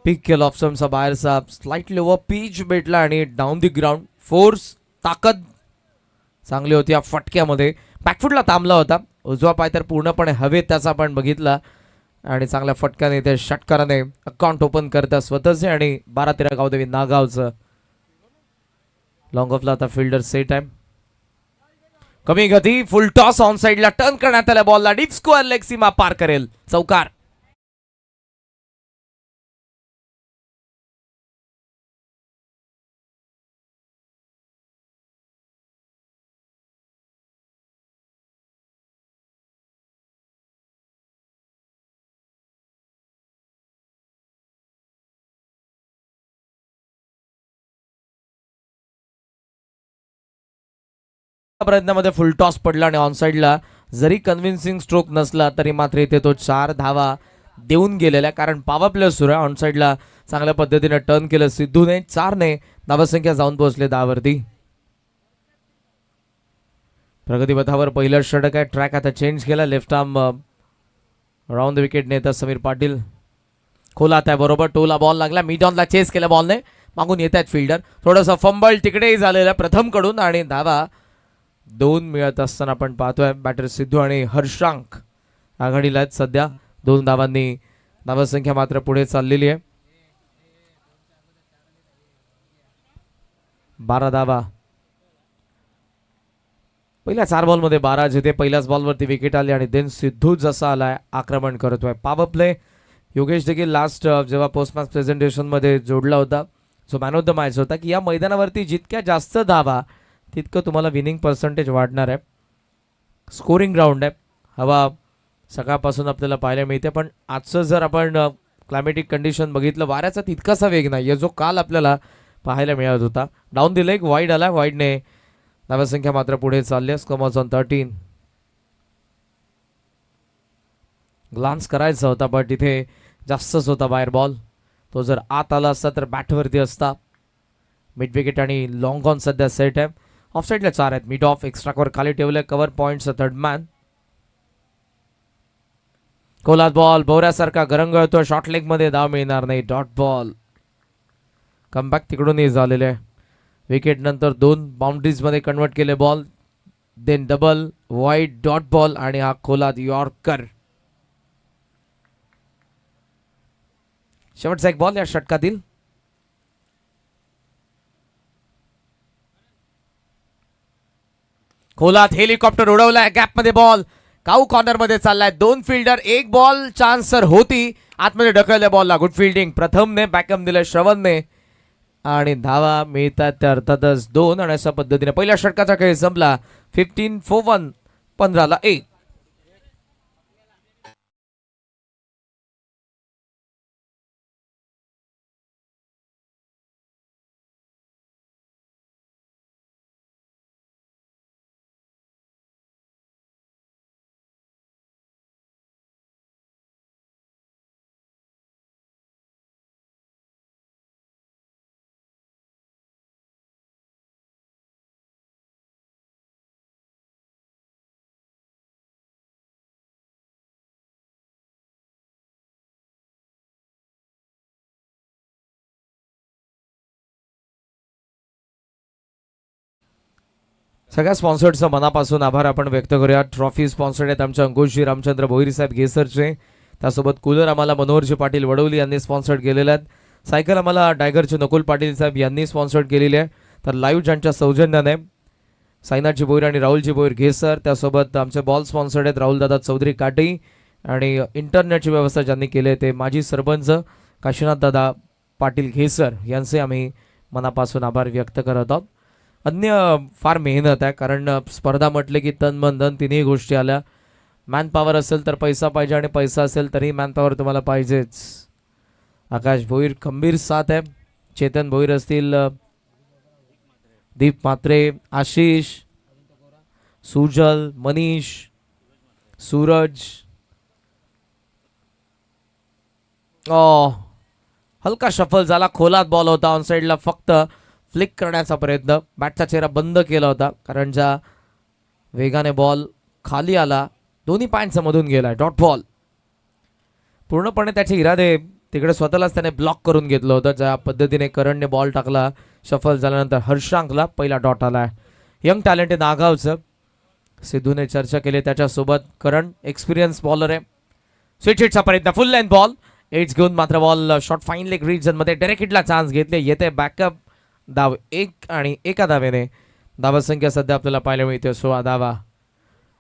पिक केलं ऑप्शनचा बाहेरचा, slightly over pitch भेटला आणि डाऊन दी ग्राउंड. फोर्स, ताकद चांगली होती या फटक्यामध्ये. बॅकफुटला थांबला होता, उजवा पाय तर पूर्णपणे हवेत त्याचा आपण बघितला आणि चांगल्या फटक्याने ते षटकाराने अकाउंट ओपन करता स्वतःचे आणि 12-13 गावदेवी नागावचं. लॉंग ऑफला आता फिल्डर सेट आहे. कमी गती, फुल टॉस ऑन साइडला टर्न करण्यात आल्या बॉलला डीप स्क्वेअर लेग सीमा पार करेल, चौकार. प्रयत्नामध्ये फुल टॉस पडला आणि ऑन साइडला जरी कन्व्हिन्सिंग स्ट्रोक नसला तरी मात्र इथे तो 4 धावा देऊन गेलेला, कारण पॉवर प्ले सुरू आहे. ऑन साइडला चांगल्या पद्धतीने टर्न केलं सिद्धूने, 4ने धावसंख्या जाऊन पोहोचले 10 वरती. प्रगतीपथावर पहिलं षटक आहे. ट्रॅक आता चेंज केला, left arm round the wicket नेता समीर पाटील. खोलात आहे बरोबर, टोला बॉल लागला, मिड ऑनला चेस केला बॉलने, मागून येत आहेत फिल्डर. थोडंसं फंबल तिकडेही झालेलं प्रथम कडून आणि धावा 2 मिळत असताना आपण पाहतोय. बॅटर सिद्धू आणि हर्षांक आघाडीला आहेत सध्या, 2 धावांनी धावसंख्या मात्र पुढे चाललेली आहे. 12 धावा पहिल्या 4 बॉलमध्ये 12, जिथे पहिल्याच बॉलवरती विकेट आली आणि देन सिद्धू जसा आलाय आक्रमण करतोय. पॉवर प्ले योगेश देखील लास्ट जेव्हा पोस्ट मॅच प्रेझेंटेशन मध्ये जोडला होता, जो मॅन ऑफ द मॅच होता, की या मैदानावरती जितक्या जास्त धावा तितकं तुम्हाला विनिंग पर्सेंटेज वाढणार आहे. स्कोरिंग ग्राउंड आहे, हवा सकाळपासून आपल्याला पाहायला मिळते, पण आजचं जर आपण क्लायमेटिक कंडिशन बघितलं, वाऱ्याचा तितकासा वेग नाही जो काल आपल्याला पाहायला मिळत होता. डाऊन द लेग वाईड आला, वाईडने धावसंख्या मात्र पुढे चालली. Score on 13. ग्लान्स करायचा होता पण तिथे जास्तच होता बाहेर बॉल, तो जर आत आला असता तर बॅटवरती असता. मिड विकेट आणि लॉंग ऑन सध्या सेट आहे. ऑफ साईडला 4 आहेत, मिड ऑफ एक्स्ट्रा कव्हर खाली ठेवलंय, कव्हर पॉइंटचा थर्ड मॅन. कोलात बॉल भोवऱ्यासारखा गरंगळतो, शॉर्ट लेग मध्ये धाव मिळणार नाही, डॉट बॉल. कमबॅक तिकडूनही झालेले आहे. विकेट नंतर 2 बाउंड्रीज मध्ये कन्वर्ट केले ball, then double wide dot ball आणि हा कोलात यॉर्कर. शेवटचा एक बॉल या षटकातील. खोलात हेलिकॉप्टर उडवलाय, गॅप मध्ये बॉल काऊ कॉर्नर मध्ये चाललाय. 2 फिल्डर, 1 बॉल चान्स सर होती, आतमध्ये ढकलल्या बॉलला. गुड फिल्डिंग प्रथमने, बॅकअप दिलं श्रवणने आणि धावा मिळतात त्या अर्थातच 2. आणि अशा पद्धतीने पहिल्या षटकाचा खेळ संपला. 15 for 1, 15ला 1. सगळ्या स्पॉन्सर्डचं मनापासून आभार आपण व्यक्त करूया. ट्रॉफी स्पॉन्सर्ड आहेत आमच्या अंकुशजी रामचंद्र भोईर साहेब घेसरचे, त्यासोबत कूलर आम्हाला मनोहरजी पाटील वडवली यांनी स्पॉन्सर्ड केलेले आहेत. सायकल आम्हाला टायगरचे नकुल पाटील साहेब यांनी स्पॉन्सर्ड केलेली आहे. तर लाईव्ह ज्यांच्या सौजन्याने साईनाथजी भोईर आणि राहुलजी भोईर घेसर, त्यासोबत आमचे बॉल स्पॉन्सर्ड आहेत राहुलदादा चौधरी काटी आणि इंटरनेटची व्यवस्था ज्यांनी केली ते माजी सरपंच काशीनाथ दादा पाटील घेसर यांचे आम्ही मनापासून आभार व्यक्त करत आहोत. अन्य फार मेहनत आहे, कारण स्पर्धा म्हटले की तन मन धन तिन्ही गोष्टी आल्या. मॅन पॉवर असेल तर पैसा पाहिजे आणि पैसा असेल तरी मॅन पॉवर तुम्हाला पाहिजेच. आकाश भोईर खंबीर साथ आहे, चेतन भोईर असतील, दीप म्हात्रे, आशिष, सुजल, मनीष, सूरज. हलका शफल झाला, खोलात बॉल होता, ऑन साइडला फक्त फ्लिक करण्याचा प्रयत्न, बॅटचा चेहरा बंद केला होता कारण ज्या वेगाने बॉल खाली आला दोन्ही पायांच्या मधून गेला, डॉट बॉल. पूर्णपणे त्याचे इरादे तिकडे स्वतःलाच त्याने ब्लॉक करून घेतलं होतं. ज्या पद्धतीने करणने बॉल टाकला शफल झाल्यानंतर हर्षांकला पहिला डॉट आला. यंग टॅलेंट आहे नागावचं. सिद्धूने चर्चा केली त्याच्यासोबत. करण एक्सपिरियन्स बॉलर आहे. स्विच हिटचा प्रयत्न, फुल लेंथ बॉल, एड्स घेऊन मात्र ball short fine leg region मध्ये डायरेक्ट हिटला चान्स घेतले. येते बॅकअप धाव 1 आणि एका धावेने धावसंख्या सध्या आपल्याला पाहायला मिळते 16 धावा.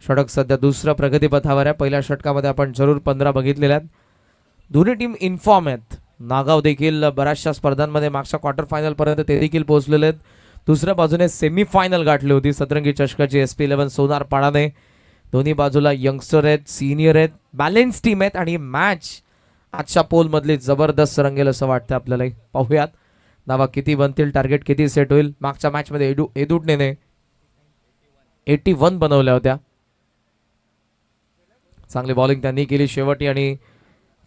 षटक सध्या दुसऱ्या प्रगतीपथावर आहे. पहिल्या षटकामध्ये आपण जरूर 15 बघितलेल्या आहेत. दोन्ही टीम इन्फॉर्म आहेत. नागाव देखील बऱ्याचशा स्पर्धांमध्ये मागच्या क्वार्टर फायनल पर्यंत ते देखील पोहोचलेले आहेत. दुसऱ्या बाजूने सेमीफायनल गाठली होती सतरंगी चषकाची SP11 सोनार पाडाने. दोन्ही बाजूला यंगस्टर आहेत, सिनियर आहेत, बॅलेन्स टीम आहेत आणि मॅच आजच्या पोल मधली जबरदस्त रंगेल असं वाटतं आपल्याला. पाहूयात धावा किती बनतील, टार्गेट किती सेट होईल. मागच्या मॅच मध्ये एदुटने 81 बनवल्या होत्या. चांगली बॉलिंग त्यांनी केली शेवटी आणि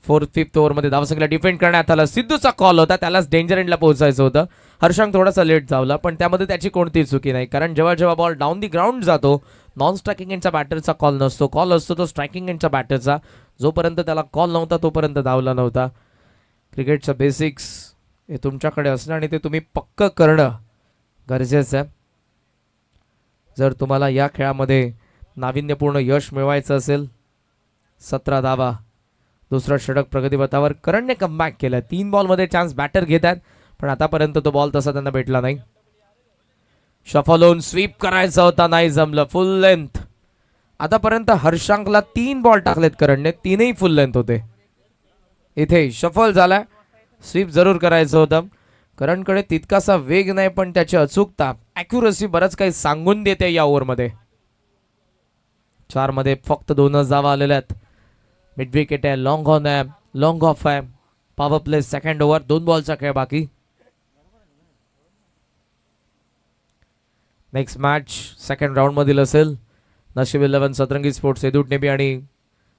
4th-5th ओव्हरमध्ये धावसंख्येला डिफेंड करण्यात आला. सिद्धूचा कॉल होता, त्यालाच डेंजर एंडला पोहोचायचं होतं. हर्षांक थोडासा लेट धावला पण त्यामध्ये त्याची कोणतीही चुकी नाही, कारण जेव्हा जेव्हा बॉल डाऊन दी ग्राउंड जातो नॉन स्ट्रायकिंग एंडच्या बॅटरचा कॉल नसतो. कॉल असतो तो स्ट्रायकिंग एंडच्या बॅटरचा. जोपर्यंत त्याला कॉल नव्हता तोपर्यंत धावला नव्हता. क्रिकेटचं बेसिक्स हे तुमच्याकडे असणं आणि ते तुम्ही पक्क करणं गरजेचं आहे. जर तुम्हाला या खेळामध्ये नाविन्यपूर्ण यश मिळवायचं असेल. 17 धावा, दुसरा षटक प्रगतीपथावर. करणने कमबॅक केलं. 3 बॉलमध्ये चान्स बॅटर घेतात पण आतापर्यंत तो बॉल तसा त्यांना भेटला नाही. शफल होऊन स्वीप करायचा होता, नाही जमलं. फुल लेंथ. आतापर्यंत हर्षांकला 3 बॉल टाकलेत करणने, 3ही फुल लेंथ होते. इथे शफल झाला, स्वीप जरूर करायचं होतं. करणकडे तितकासा वेग नाही पण त्याची अचूकता, ॲक्युरसी बरंच काही सांगून देते या ओव्हरमध्ये. 4 मध्ये फक्त 2च धावा आलेल्या आहेत. मिड विकेट आहे, लॉंग ऑन आहे, लॉंग ऑफ आहे. पॉवर प्ले सेकंड ओव्हर, 2 बॉलचा खेळ बाकी. नेक्स्ट मॅच सेकंड राऊंड मधील असेल. नशीब 11 सतरंगी स्पोर्ट्स एदूट नेबी आणि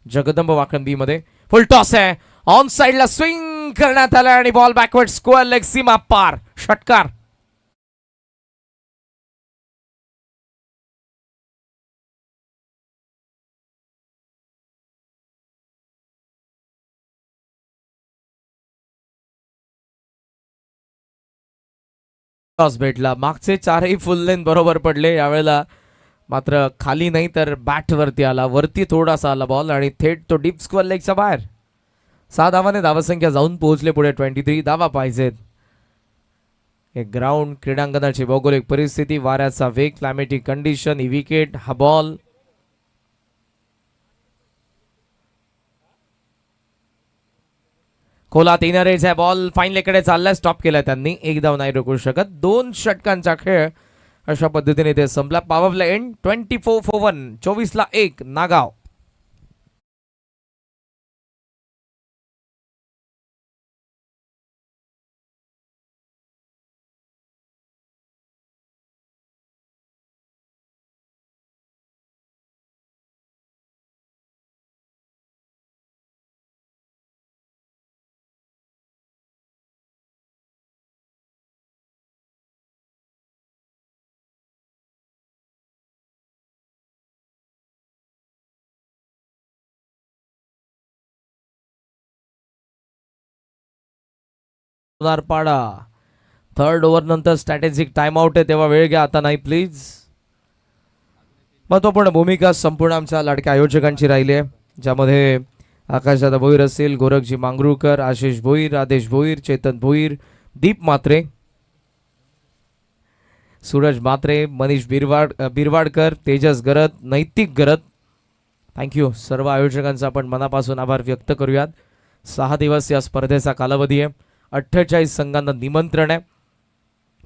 जगदंब वाकण बी मध्ये. फुल टॉस आहे, ऑन साइडला स्विंग करण्यात आला आणि बॉल बॅकवर्ड स्क्वेअर लेग सीमा पार. षटकार. टॉस भेटला. मागचे 4ही फुल लेंथ बरोबर पडले. यावेळेला मात्र खाली नाही तर बॅट वरती आला. वरती थोडासा आला बॉल आणि थेट तो डीप स्क्वेअर लेगच्या बाहेर. 6 धावाने धावसंख्या जाऊन पोहोचले पुढे. 23 धावा पाहिजेत. एक ग्राउंड, क्रीडांगणाची भौगोलिक परिस्थिती, वाऱ्याचा वेग, क्लायमेटिक कंडिशन, ही विकेट, हा बॉल. खोलात येणारेचा बॉल फाईन लेकडे चाललाय. स्टॉप केला त्यांनी. एक धाव नाही रोखू शकत. 2 षटकांचा खेळ अशा पद्धतीने ते संपला. Power play end 24-1, 24-1 Nagaon. पाडा. 3rd ओव्हर नंतर स्ट्रॅटेजिक टाइम आउट आहे तेव्हा वेळ घ्या, आता नाही प्लीज. महत्वपूर्ण भूमिका संपूर्ण आमच्या लाडक्या आयोजकांची राहिली आहे, ज्यामध्ये आकाशदादा भोईर असतील, गोरखजी मांगरूळकर, आशिष भोईर, आदेश भोईर, चेतन भोईर, दीप म्हात्रे, सूरज म्हात्रे, मनीष बिरवाडकर, तेजस गरत, नैतिक गरत. थँक्यू सर्व आयोजकांचा आपण मनापासून आभार व्यक्त करूयात. 6 दिवस या स्पर्धेचा कालावधी आहे. 48 संघांना निमंत्रण आहे.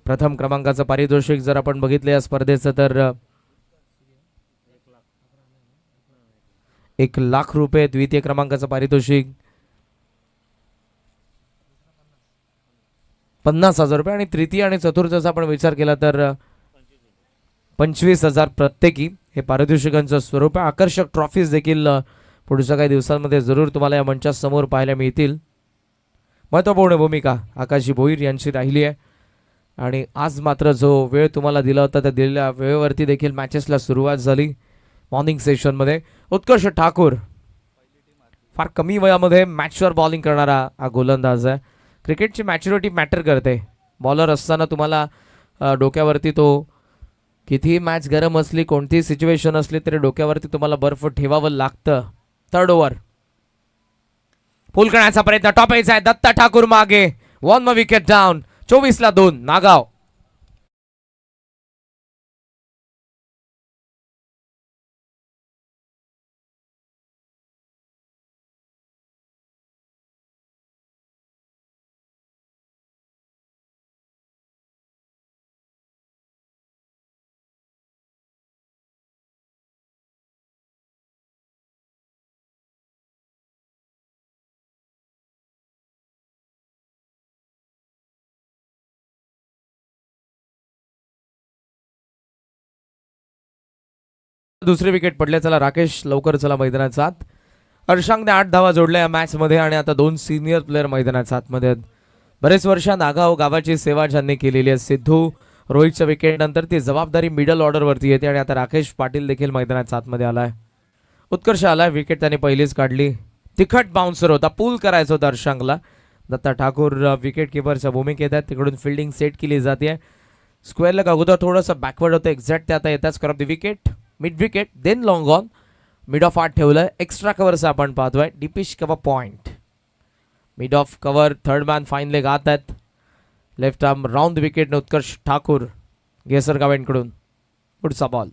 प्रथम क्रमांकाचं पारितोषिक जर आपण बघितलं या स्पर्धेचं तर 1,00,000 रुपये. द्वितीय क्रमांकाचं पारितोषिक 50,000 रुपये आणि तृतीय आणि चतुर्थचा आपण विचार केला तर 25,000 प्रत्येकी हे पारितोषिकांचं स्वरूप आहे. आकर्षक ट्रॉफीज देखील पुढच्या काही दिवसांमध्ये जरूर तुम्हाला या मंचासमोर पाहायला मिळतील. महत्त्वपूर्ण भूमिका आकाशजी भोईर यांची राहिली आहे आणि आज मात्र जो वेळ तुम्हाला दिला होता त्या दिलेल्या वेळेवरती देखील मॅचेसला सुरुवात झाली. मॉर्निंग सेशनमध्ये उत्कर्ष ठाकूर फार कमी वयामध्ये मॅचवर बॉलिंग करणारा हा गोलंदाज आहे. क्रिकेटची मॅच्युरिटी मॅटर करते. बॉलर असताना तुम्हाला डोक्यावरती तो कितीही मॅच गरम असली, कोणतीही सिच्युएशन असली तरी डोक्यावरती तुम्हाला बर्फ ठेवावं लागतं. थर्ड ओव्हर फुल करण्याचा प्रयत्न, टॉप एज आहे. दत्ता ठाकूर मागे, 1 विकेट डाऊन. 24-2 नागाव. दुसरी विकेट पडले. चला राकेश लवकर चला मैदानात आत. अर्शांकने 8 धावा जोडल्या या मॅच मध्ये आणि आता 2 सिनियर प्लेअर मैदानात आतमध्ये आहेत. बरेच वर्ष नागाव गावाची सेवा ज्यांनी केलेली आहे. सिद्धू रोहितच्या विकेट नंतर ती जबाबदारी मिडल ऑर्डर वरती येते आणि आता राकेश पाटील देखील मैदानात आतमध्ये आलाय. उत्कर्ष आलाय. विकेट त्याने पहिलीच काढली. तिखट बाउन्सर होता, पूल करायचं होतं अर्शांकला. दत्ता ठाकूर विकेट किपरच्या भूमिकेत आहेत. तिकडून फिल्डिंग सेट केली जाते. स्क्वेअरला अगोदर थोडंसं बॅकवर्ड होतं. एक्झॅक्ट ते आता येतात. Square off the wicket, mid wicket, then long on. Mid off 8 ठेवलंय. एक्स्ट्रा कव्हरचा आपण पाहतोय. Deepish cover point. Mid off cover, third man fine leg आत आहेत. लेफ्ट आर्म राऊंड विकेट ने उत्कर्ष ठाकूर गेसरगावेंकडून. पुढचा बॉल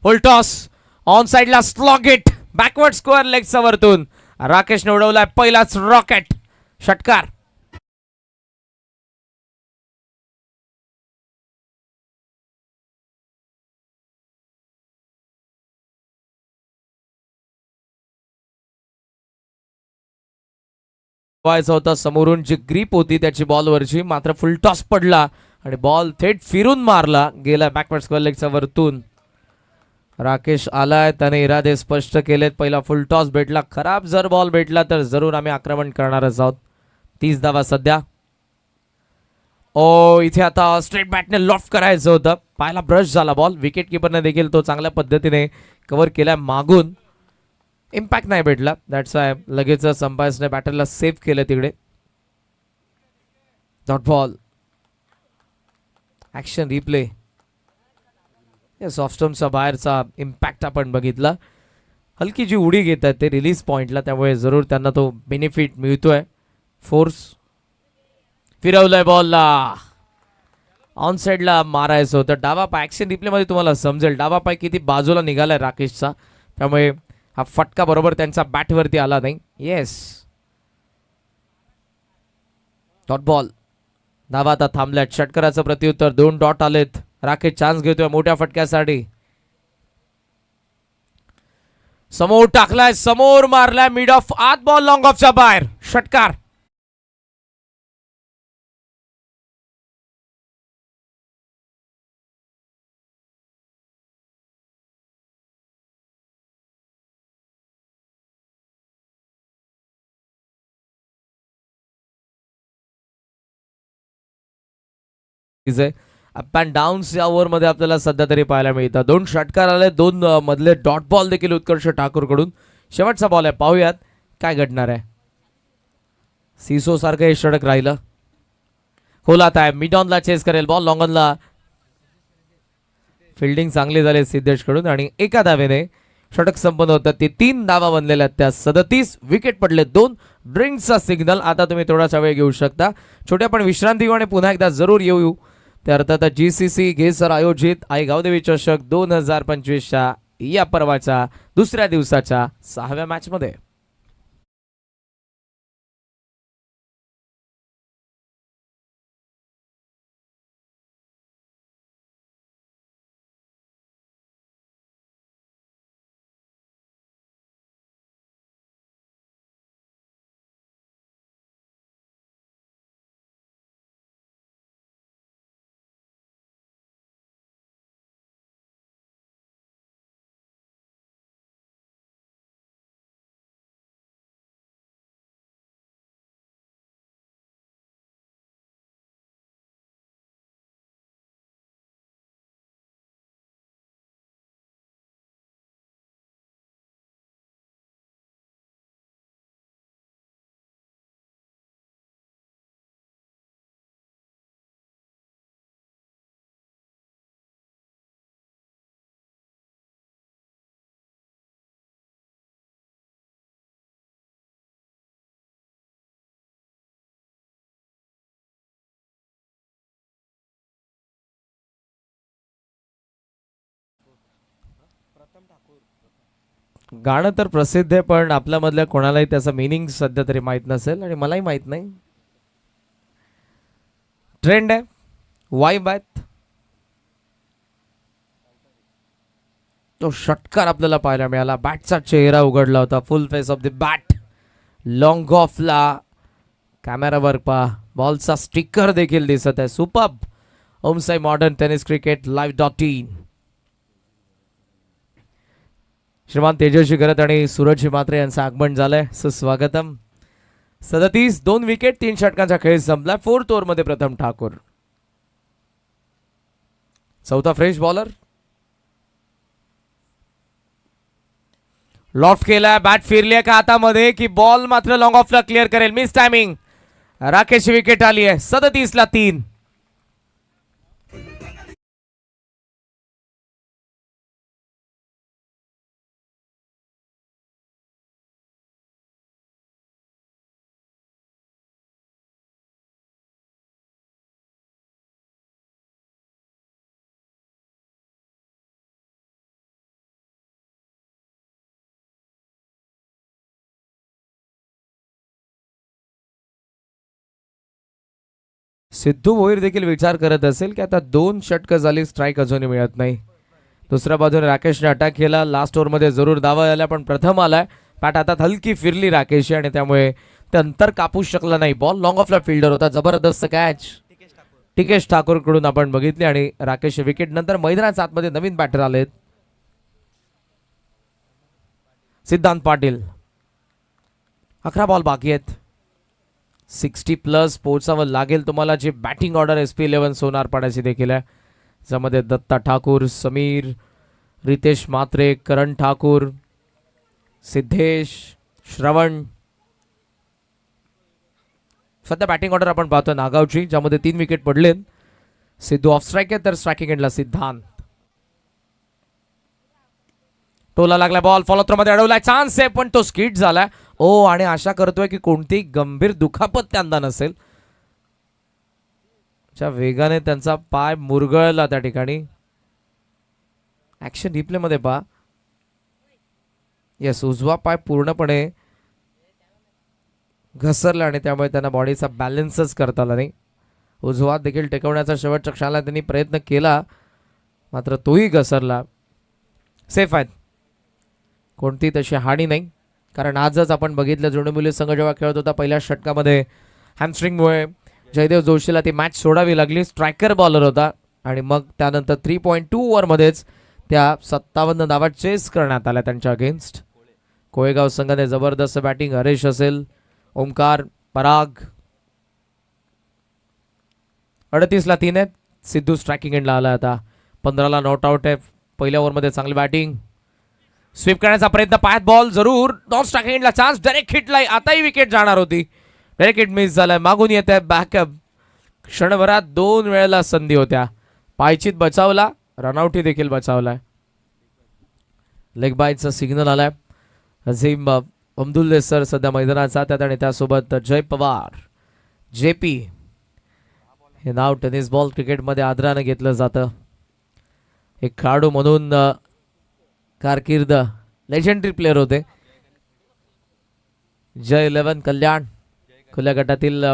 फुल टॉस ऑन साइडला, स्लॉगेट बॅकवर्ड स्क्वेअर लेगचा वरतून राकेशने उडवलाय पहिलाच रॉकेट षटकार. व्हायचं होतं समोरून जी ग्रीप होती त्याची बॉलवरची, मात्र फुल टॉस पडला आणि बॉल थेट फिरून मारला गेला बॅकवर्ड स्क्वेअर लेगच्या वरतून. राकेश आलाय, त्याने इरादे स्पष्ट केलेत. पहिला फुल टॉस भेटला. खराब जर बॉल भेटला तर जरूर आम्ही आक्रमण करणारच आहोत. 30 धावा सध्या. ओ इथे आता स्ट्रेट बॅटने लॉफ्ट करायचं होतं. पायाला ब्रश झाला बॉल. विकेट किपरने देखील तो चांगल्या पद्धतीने कव्हर केलाय मागून. इम्पॅक्ट नाही भेटला. दॅट्स वाय लगेच अंपायर्सने बॅटरला सेव्ह केलं तिकडे. Dot ball. Action replay. Off स्टंपचा बाहेरचा इम्पॅक्ट आपण बघितला. हलकी जी उडी घेतात ते रिलीज पॉइंटला, त्यामुळे जरूर त्यांना तो बेनिफिट मिळतोय. फोर्स फिरवलंय बॉलला. ऑन साइडला मारायचं होतं. डावा पाय ऍक्शन रिप्ले मध्ये तुम्हाला समजेल डावा पाय किती बाजूला निघालाय राकेशचा, त्यामुळे हा फटका बरोबर त्यांचा बॅटवरती आला नाही. Yes, dot ball. धावा आता थांबल्यात. षटकाराचं प्रत्युत्तर. 2 डॉट आलेत. राकेश चान्स घेतोय मोठ्या फटक्यासाठी. समोर टाकलाय, समोर मारलाय. मिड ऑफ आत बॉल लॉंग ऑफच्या बाहेर. षटकार. अप अँड डाऊन्स या ओव्हरमध्ये आपल्याला सध्या तरी पाहायला मिळतात. 2 षटकार आले. 2 मधले डॉट बॉल देखील उत्कर्ष ठाकूर कडून. शेवटचा बॉल आहे, पाहूयात काय घडणार आहे. सिसो सारखं हे षटक राहिलं. खोलात आहे, मिड ऑनला चेस करेल बॉल. लॉंग ऑनला फिल्डिंग चांगली झाली सिद्धेश कडून आणि एका धावेने षटक संपन्न होतात. ते 3 धावा बनलेल्या त्या 37 विकेट पडले. 2 ड्रिंक्सचा सिग्नल. आता तुम्ही थोडासा वेळ घेऊ शकता. छोट्या पण विश्रांती घेऊ आणि पुन्हा एकदा जरूर येऊ. त्या अर्थात GCC गेसर आयोजित आई गावदेवी चषक 2025च्या या पर्वाच्या दुसऱ्या दिवसाच्या 6व्या मॅच मध्ये गाणं तर प्रसिद्ध आहे, पण आपल्यामधल्या कोणालाही त्याचं मिनिंग सध्या तरी माहित नसेल आणि मलाही माहित नाही. ट्रेंड आहे, वाईब आहेत. तो षटकार आपल्याला पाहायला मिळाला. बॅटचा चेहरा उघडला होता. Full face off the bat. Long ऑफला कॅमेरावर पहा, बॉलचा स्टिकर देखील दिसत आहे. Superb. Omsai modern tennis cricket live.in. श्रीमान तेजस्वी गरत आणि सूरज मात्रे यांचं आगमन झालंय. सुस्वागतम. 37, 2 विकेट 3 षटकांचा खेळ संपला. 4th ओव्हरमध्ये प्रथम ठाकूर. चौथा फ्रेश बॉलर. लॉफ्ट केला, बॅट फिरली का हातामध्ये की बॉल मात्र लॉंग ऑफला क्लिअर करेल. Miss timing. राकेशची विकेट आली आहे. 37 ला 3. सिद्धू भोईर देखील विचार करत असेल की आता 2 षटकं झाली, स्ट्राईक अजूनही मिळत नाही. दुसऱ्या बाजूने राकेशने अटॅक केला. लास्ट ओव्हरमध्ये जरूर दावा आला, पण प्रथम आलाय. बॅट हातात हलकी फिरली राकेशची आणि त्यामुळे ते अंतर कापू शकला नाही. बॉल लॉंग ऑफला फिल्डर होता. जबरदस्त कॅच टिकेश ठाकूर कडून आपण बघितली आणि राकेश विकेट नंतर मैदानाच्या आतमध्ये नवीन बॅटर आलेत. सिद्धांत पाटील. 11 बॉल बाकी आहेत. 60+ पोहोचावं लागेल तुम्हाला. जी बॅटिंग ऑर्डर SP11 सोनारपाड्याची देखील आहे, ज्यामध्ये दत्ता ठाकूर, समीर, रितेश मात्रे, करण ठाकूर, सिद्धेश, श्रवण. सध्या बॅटिंग ऑर्डर आपण पाहतो नागावची, ज्यामध्ये 3 विकेट पडलेत. सिद्धू ऑफ स्ट्राईक आहे, तर स्ट्रायकिंग एंडला सिद्धांत. टोला लागला बॉल, फॉलो थ्रो मध्ये अडवलाय. चान्स आहे, पण तो स्किट झालाय. ओ, आणि आशा करतोय की कोणती गंभीर दुखापत त्यांना नसेल. च्या वेगाने त्यांचा पाय मुरगळला त्या ठिकाणी. ऍक्शन रिप्ले मध्ये पहा. येस, उजवा पाय पूर्णपणे घसरला आणि त्यामुळे त्यांना बॉडीचा बॅलन्सच करता आला नाही. उजवा देखील टेकवण्याचा शेवटच्या क्षणाला त्यांनी प्रयत्न केला, मात्र तोही घसरला. सेफ आहेत, कोणती तशी हानी नाही. कारण आजच आपण बघितलं, जोडमुली संघ जेव्हा खेळत होता पहिल्या षटकामध्ये हॅमस्ट्रिंगमुळे जयदेव जोशीला ती मॅच सोडावी लागली. स्ट्रायकर बॉलर होता आणि मग त्यानंतर 3.2 ओव्हरमध्येच त्या 57 धावा चेस करण्यात आल्या त्यांच्या अगेन्स्ट. कोळेगाव संघाने जबरदस्त बॅटिंग. हरेश असेल, ओमकार, पराग. 38 ला 3 आहेत. सिद्धू स्ट्रायकिंग एंडला आला. आता 15 ला नॉट आउट आहे. पहिल्या ओव्हरमध्ये चांगली बॅटिंग. स्वीप करण्याचा प्रयत्न, पायात बॉल जरूर. नॉन स्ट्रायकिंग एंडला चान्स. डायरेक्ट हिटला. आताही विकेट जाणार होती. डायरेक्ट हिट मिस झालाय. मागून येत आहे बॅकअप. क्षणभरात 2 वेळेला संधी होत्या. पायचीत बचावला, रनआउटही देखील बचावलाय. लेग बायचा सिग्नल आलाय. अझीम अब्दुल्ले सर सध्या मैदानात जातात आणि त्यासोबत जय पवार, JP. हे नाव टेनिस बॉल क्रिकेटमध्ये आदराने घेतलं जातं. एक खेळाडू म्हणून कारकीर्द लेजेंडरी प्लेअर होते. जय 11 कल्याण खुल्या गटातील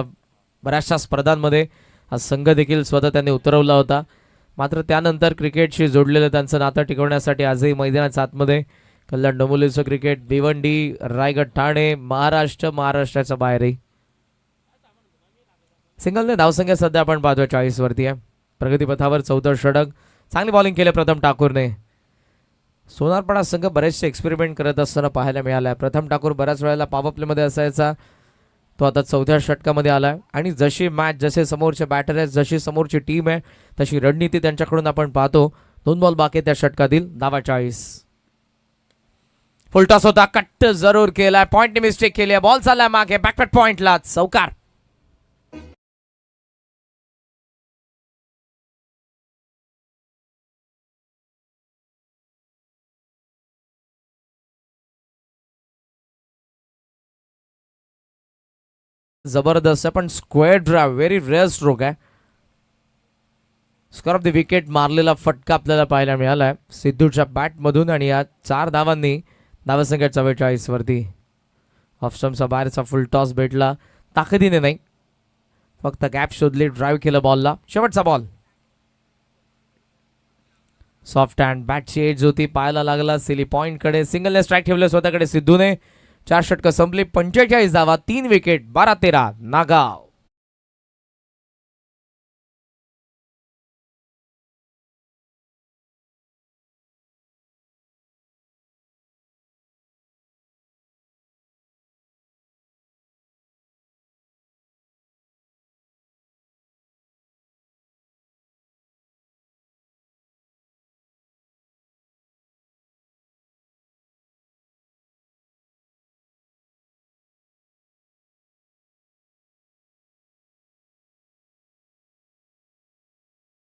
बऱ्याचशा स्पर्धांमध्ये हा संघ देखील स्वतः त्यांनी उतरवला होता. मात्र त्यानंतर क्रिकेटशी जोडलेलं त्यांचं नातं टिकवण्यासाठी आजही मैदानाच्या आतमध्ये कल्याण डोंबिवलीचं क्रिकेट, भिवंडी, रायगड, ठाणे, महाराष्ट्राच्या बाहेरही. सिंगलने धावसंख्या सध्या आपण पाहतोय 40 वरती आहे. प्रगतीपथावर 14 षटक. चांगली बॉलिंग केली प्रथम ठाकूरने. सोनारपाडा संघ बरेचसे एक्सपेरिमेंट करत असताना पाहायला मिळाला. प्रथम ठाकूर बऱ्याच वेळेला पॉवर प्लेमध्ये असायचा, तो आता 4थ्या षटकामध्ये आला. आणि जशी मॅच, जसे समोरचे बॅटर आहेत, जशी समोरची टीम आहे, तशी रणनीती त्यांच्याकडून आपण पाहतो. 2 बॉल बाकी त्या षटकातील. धावा 40. फुलटॉस होता, कट्ट जरूर केलाय. पॉइंटने मिस्टेक केली आहे. बॉल चाललाय मागे, बॅकवर्ड पॉइंटला. चौकार. जबरदस्त आहे, पण square drive very rare stroke आहे. स्कोर ऑफ द विकेट मारलेला फटका आपल्याला पाहायला मिळालाय सिद्धूच्या बॅटमधून आणि या 4 धावांनी धावसंख्या 44 वरती. ऑफस्टम्पचा बाहेरचा फुल टॉस भेटला, ताकदीने नाही, फक्त गॅप शोधली, ड्राईव्ह केलं बॉलला. शेवटचा बॉल सॉफ्ट हँड, बॅटची एज होती, पायाला लागला, सिली पॉइंट कडे सिंगलने स्ट्राईक ठेवले स्वतःकडे सिद्धूने. 4 षटकं संपली, 45 धावा, 3 विकेट, 12-13 नागाव.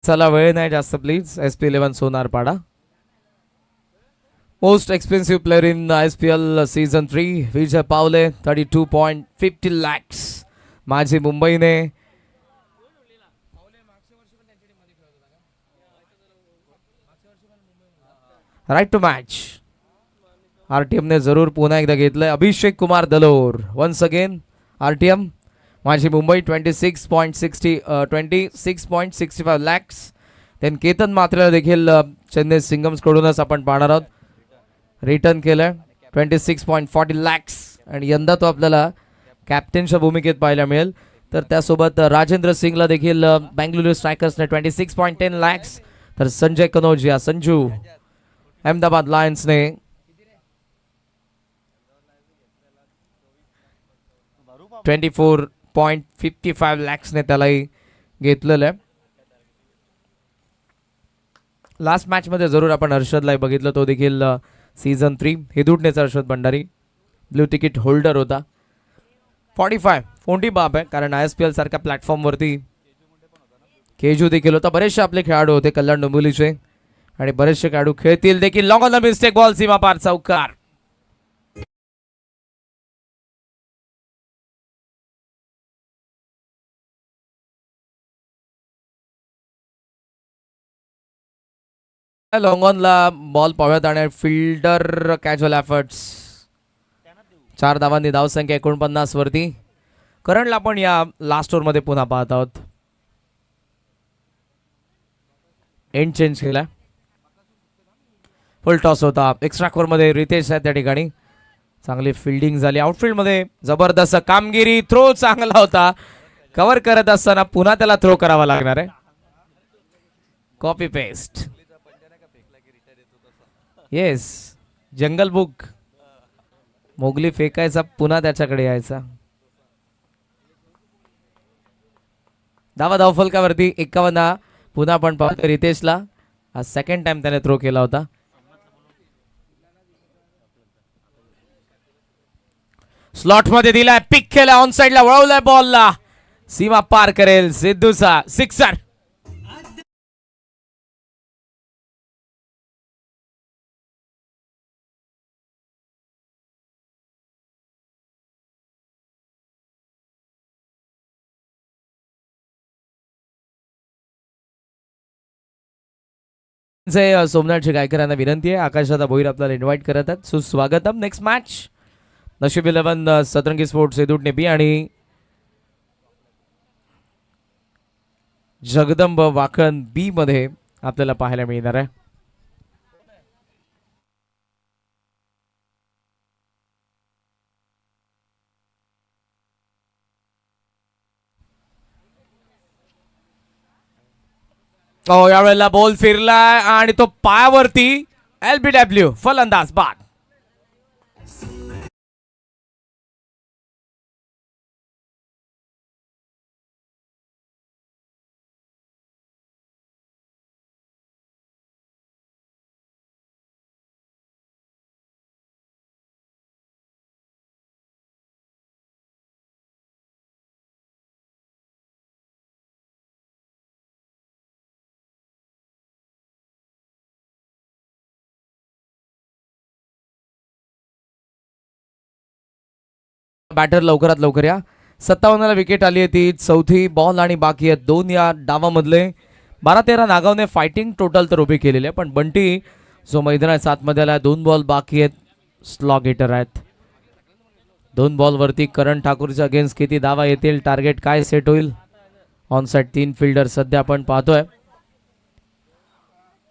चला वेळ नाही जास्त, please. SP11 Sonarpada. Most expensive player in ISPL season 3 विजय पावले 32.50 lakhs. माझी मुंबईने राईट टू मॅच. RTM ने जरूर पुन्हा एकदा घेतलंय. Abhishek Kumar दलोर once again RTM. माझी मुंबई 26.65 lakhs. देन केतन मात्रेला देखील चेन्नई सिंगम्स कडूनच आपण पाहणार आहोत, रिटर्न केलंय 26.40 lakhs. आणि यंदा तो आपल्याला कॅप्टनच्या भूमिकेत पाहायला मिळेल. तर त्यासोबत राजेंद्र सिंगला देखील बेंगळुरू स्ट्रायकर्सने 26.10 lakhs. तर संजय कनौजिया संजू अहमदाबाद लायन्सने 24.55 lakhs ने त्यालाही घेतलेलं आहे. लास्ट मॅच मध्ये जरूर आपण हर्षदला बघितलं, तो देखील सीझन 3 हिदुटनेचा Harshad Bhandari blue ticket holder होता. 45 कोणती बाब आहे, कारण ISPL सारख्या प्लॅटफॉर्मवरती केजू देखील होता. बरेचसे आपले खेळाडू होते कल्याण डोंबिवलीचे आणि बरेचसे खेळाडू खेळतील देखील. Long on the mistake ball, सीमा पार चौकार. लॉंग ऑनला बॉल पावत आणि फिल्डर कॅज्युअल एफर्ट्स. 4 धावांनी धावसंख्या 49 वरती. करंटला आपण या लास्ट ओव्हर मध्ये पुन्हा पाहत आहोत. एंड चेंज केला, फुल टॉस होता. एक्स्ट्रा कोर मध्ये रितेश आहे त्या ठिकाणी. चांगली फिल्डिंग झाली. आउटफील्ड मध्ये जबरदस्त कामगिरी. थ्रो चांगला होता, कव्हर करत असताना पुन्हा त्याला थ्रो करावा लागणार आहे. Copy paste. येस, जंगल बुक. मोगली फेकायचा, पुन्हा त्याच्याकडे यायचा. धावफलकावरती 51. पुन्हा आपण पाहतो रितेशला. हा सेकंड टाइम त्याने थ्रो केला होता. स्लॉट मध्ये दिलाय, पिक केला, ऑन साइडला वळवलाय बॉलला, सीमा पार करेल सिद्धूचा सिक्सर. सोमनाथ गायकरांना विनंती आहे, आकाशदादा भोईर आपल्याला इन्व्हाइट करत आहेत. सुस्वागतम. नेक्स्ट मॅच नशीब 11 सतरंगी स्पोर्ट्स एदुटने बी आणि जगदंब वाकण बी मध्ये आपल्याला पाहायला मिळणार आहे. यावेळेला बॉल फिरलाय आणि तो पायावरती. LBW फलंदाज बाद. बॅटर लवकरात लवकर या. 57ला विकेट आली आहे ती. चौथी बॉल आणि बाकी आहेत 2 या डावामधले. 12-13 नागावने फायटिंग टोटल तर उभी केलेली आहे, पण बंटी जो मैदानाच्या आतमध्ये आला, 2 बॉल बाकी आहेत, स्लॉग हिटर आहेत. 2 बॉलवरती करण ठाकूरच्या अगेन्स्ट किती धावा येतील, टार्गेट काय सेट होईल. ऑन साइड 3 फिल्डर सध्या आपण पाहतोय.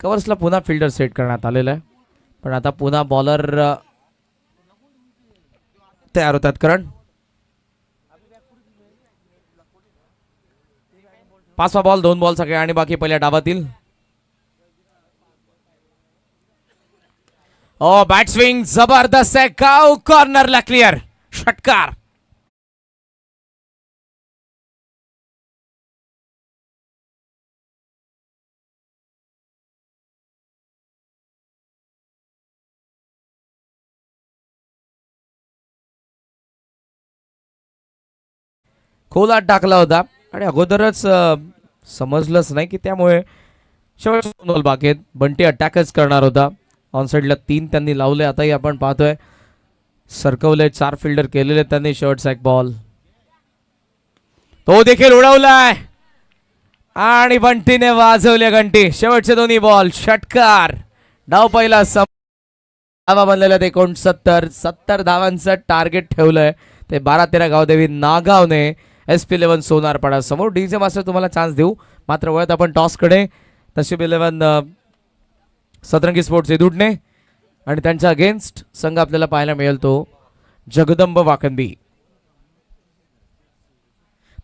कवर्सला पुन्हा फिल्डर सेट करण्यात आलेला आहे, पण आता पुन्हा बॉलर तयार होतात. करण 5वा बॉल, 2 बॉल सगळे आणि बाकी पहिल्या डावातील. ओ बॅट स्विंग जबरदस्त आहे, काव कॉर्नरला क्लिअर, षटकार. खोलात टाकला होता आणि अगोदरच समजलंच नाही की त्यामुळे शेवटचे 2 बॉल बाकी आहेत. बंटी अटॅकच करणार होता. ऑन साईडला 3 त्यांनी लावले. आताही आपण पाहतोय सरकवले, 4 फिल्डर केलेले त्यांनी. शेवटचा एक बॉल तो देखील उडवलाय आणि बंटीने वाजवले घंटी. शेवटचे दोन्ही बॉल षटकार. डाव पहिला धावा बनलेल्या 69 धावांचं टार्गेट ठेवलंय ते 12-13 गावदेवी नागावने. SP11 सोनारपाडा समोर. डीजे मास्टर तुम्हाला चान्स देऊ, मात्र वळत आपण टॉसकडे. नशीब 11 सतरंगी स्पोर्ट्स एदुडणे आणि त्यांच्या अगेन्स्ट संघ आपल्याला पाहायला मिळेल तो जगदंब वाकंदी.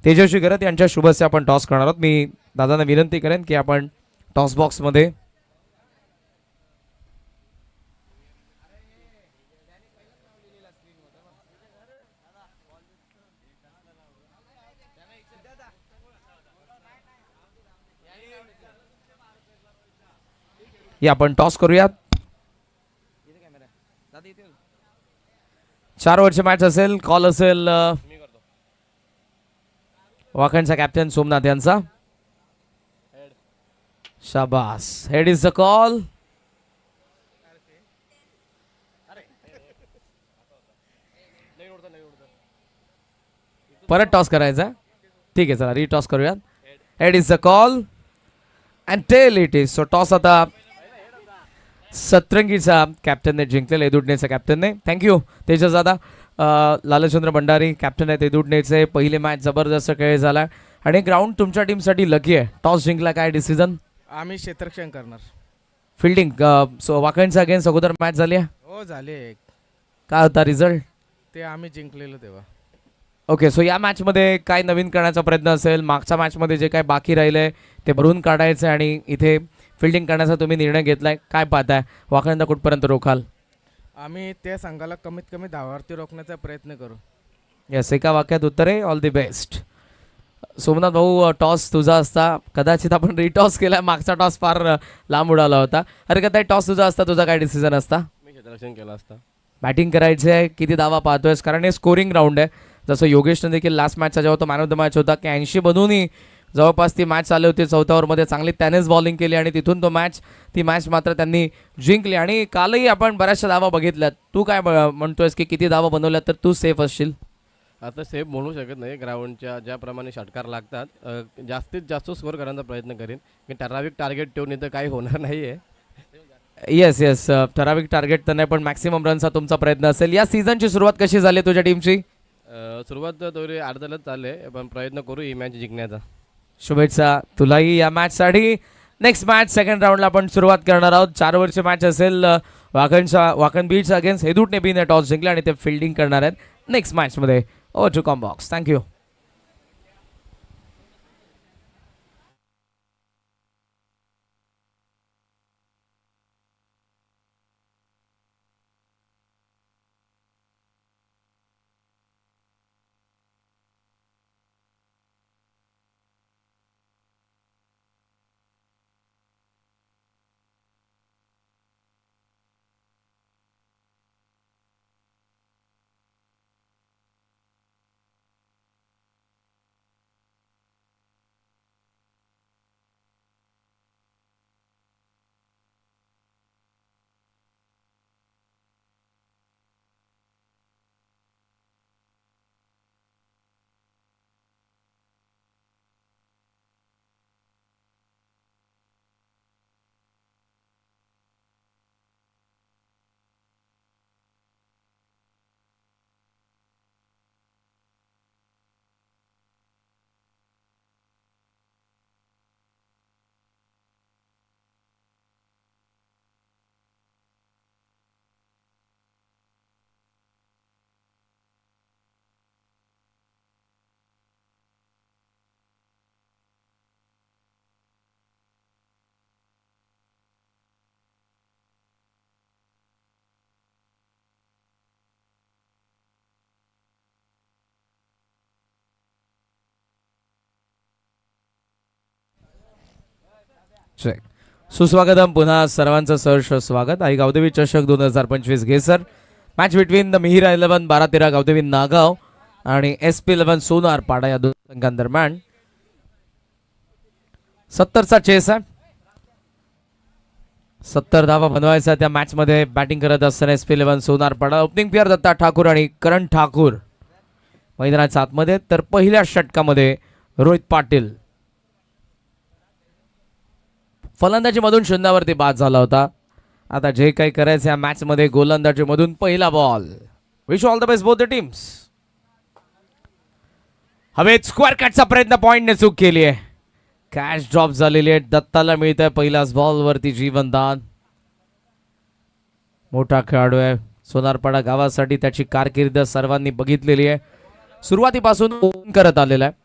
तेजस्वी गरत यांच्या शुभस्य आपण टॉस करणार आहोत. मी दादांना विनंती करेन की आपण टॉस बॉक्समध्ये आपण टॉस करूयात. 4 ओव्हरची मॅच असेल. कॉल असेल वाखणचा कॅप्टन सोमनाथ यांचा. शाबास. Head is the call. परत टॉस करायचा. ठीक आहे, चला रिटॉस करूयात. Head is the call and tail it is. So toss आता सतरंगीचा कॅप्टनने जिंकलेला, एदुडणेचा कॅप्टनने. थँक्यू तेजस दादा. लालचंद्र भंडारी कॅप्टन आहेत एदुडणेचे. पहिली मॅच जबरदस्त खेळ झाला आणि ग्राउंड तुमच्या टीमसाठी लकी आहे. टॉस जिंकला, काय डिसिजन? आम्ही क्षेत्ररक्षण करणार. फिल्डिंग. सो वाकणच्या अगेन्स्ट अगोदर मॅच झाली आहे? हो झाले. काय होता रिझल्ट? ते आम्ही जिंकलेलो तेव्हा. ओके, सो या मॅचमध्ये काय नवीन करण्याचा प्रयत्न असेल? मागच्या मॅचमध्ये जे काय बाकी राहिलंय ते भरून काढायचं आणि इथे फिल्डिंग करण्याचा तुम्ही निर्णय घेतलाय. काय पाहताय, वाकणला कुठपर्यंत रोखाल? आम्ही त्या संघाला कमीत कमी धावावरती रोखण्याचा प्रयत्न करू. यस, एका वाक्यात उत्तर आहे. All the best. सोमनाथ भाऊ, टॉस तुझा असता, कदाचित आपण रिटॉस केला. मागचा टॉस फार लांब उडाला होता. अरे कदाचित टॉस तुझा असता, तुझा काय डिसिजन असता? मी क्षेत्ररक्षण केला असता. बॅटिंग करायची आहे, किती धावा पाहतोयस? कारण हे स्कोरिंग राऊंड आहे. जसं योगेशने देखील लास्ट मॅचचा जेव्हा तो मॅन ऑफ द मॅच होता की 80 बनूनही जवळपास ती मॅच चालू होती. 4थ्या ओव्हरमध्ये चांगली त्यानेच बॉलिंग केली आणि तिथून ती मॅच मात्र त्यांनी जिंकली. आणि कालही आपण बऱ्याचशा धावा बघितल्यात. तू काय म्हणतोयस की किती धावा बनवल्यात तर तू सेफ असशील? आता सेफ म्हणू शकत नाही. ग्राउंडच्या ज्याप्रमाणे षटकार लागतात, जास्तीत जास्त स्कोर करण्याचा प्रयत्न करेन. की ठराविक टार्गेट ठेवून इथं काही होणार नाही आहे. येस येस, ठराविक टार्गेट तर नाही, पण मॅक्सिमम रनचा तुमचा प्रयत्न असेल. या सीझनची सुरुवात कशी झाली तुझ्या टीमची? सुरुवात तर थोडी अर्धलच चालले, पण प्रयत्न करू ही मॅच जिंकण्याचा. शुभेच्छा तुलाही या मॅचसाठी. नेक्स्ट मॅच सेकंड राऊंडला आपण सुरुवात करणार आहोत. 4 ओव्हरची मॅच असेल. वाकण बीच अगेन्स्ट एदुडणे बीने टॉस जिंकला आणि ते फिल्डिंग करणार आहेत नेक्स्ट मॅचमध्ये. Over to comm box. Thank you. Check. सुस्वागतम पुन्हा सर्वांचं सहर्ष स्वागत आहे. गावदेवी चषक 2025 गेसर match between the Mihir 11 12-13 Gavdevi Nagaon आणि SP 11 सोनार पाडा या दोन संघांदरम्यान 70चा चेस आहे. 70 धावा बनवायचा त्या मॅच मध्ये बॅटिंग करत असताना SP 11 सोनार पाडा. ओपनिंग पेअर दत्ता ठाकूर आणि करण ठाकूर मैदानाच्या आतमध्ये, तर पहिल्या षटकामध्ये रोहित पाटील फलंदाजीमधून शून्यावरती बाद झाला होता. आता जे काही करायचं या मॅच मध्ये गोलंदाजीमधून पहिला ball. Wish all the best both the teams. हवेत स्क्वेअर कटचा प्रयत्न, पॉइंटने चूक केली आहे. कॅच ड्रॉप झालेली आहे. दत्ताला मिळत आहे पहिल्याच बॉल वरती जीवनदान. मोठा खेळाडू आहे. सोनारपाडा गावासाठी त्याची कारकीर्द सर्वांनी बघितलेली आहे. सुरुवातीपासून ओन करत आलेला आहे.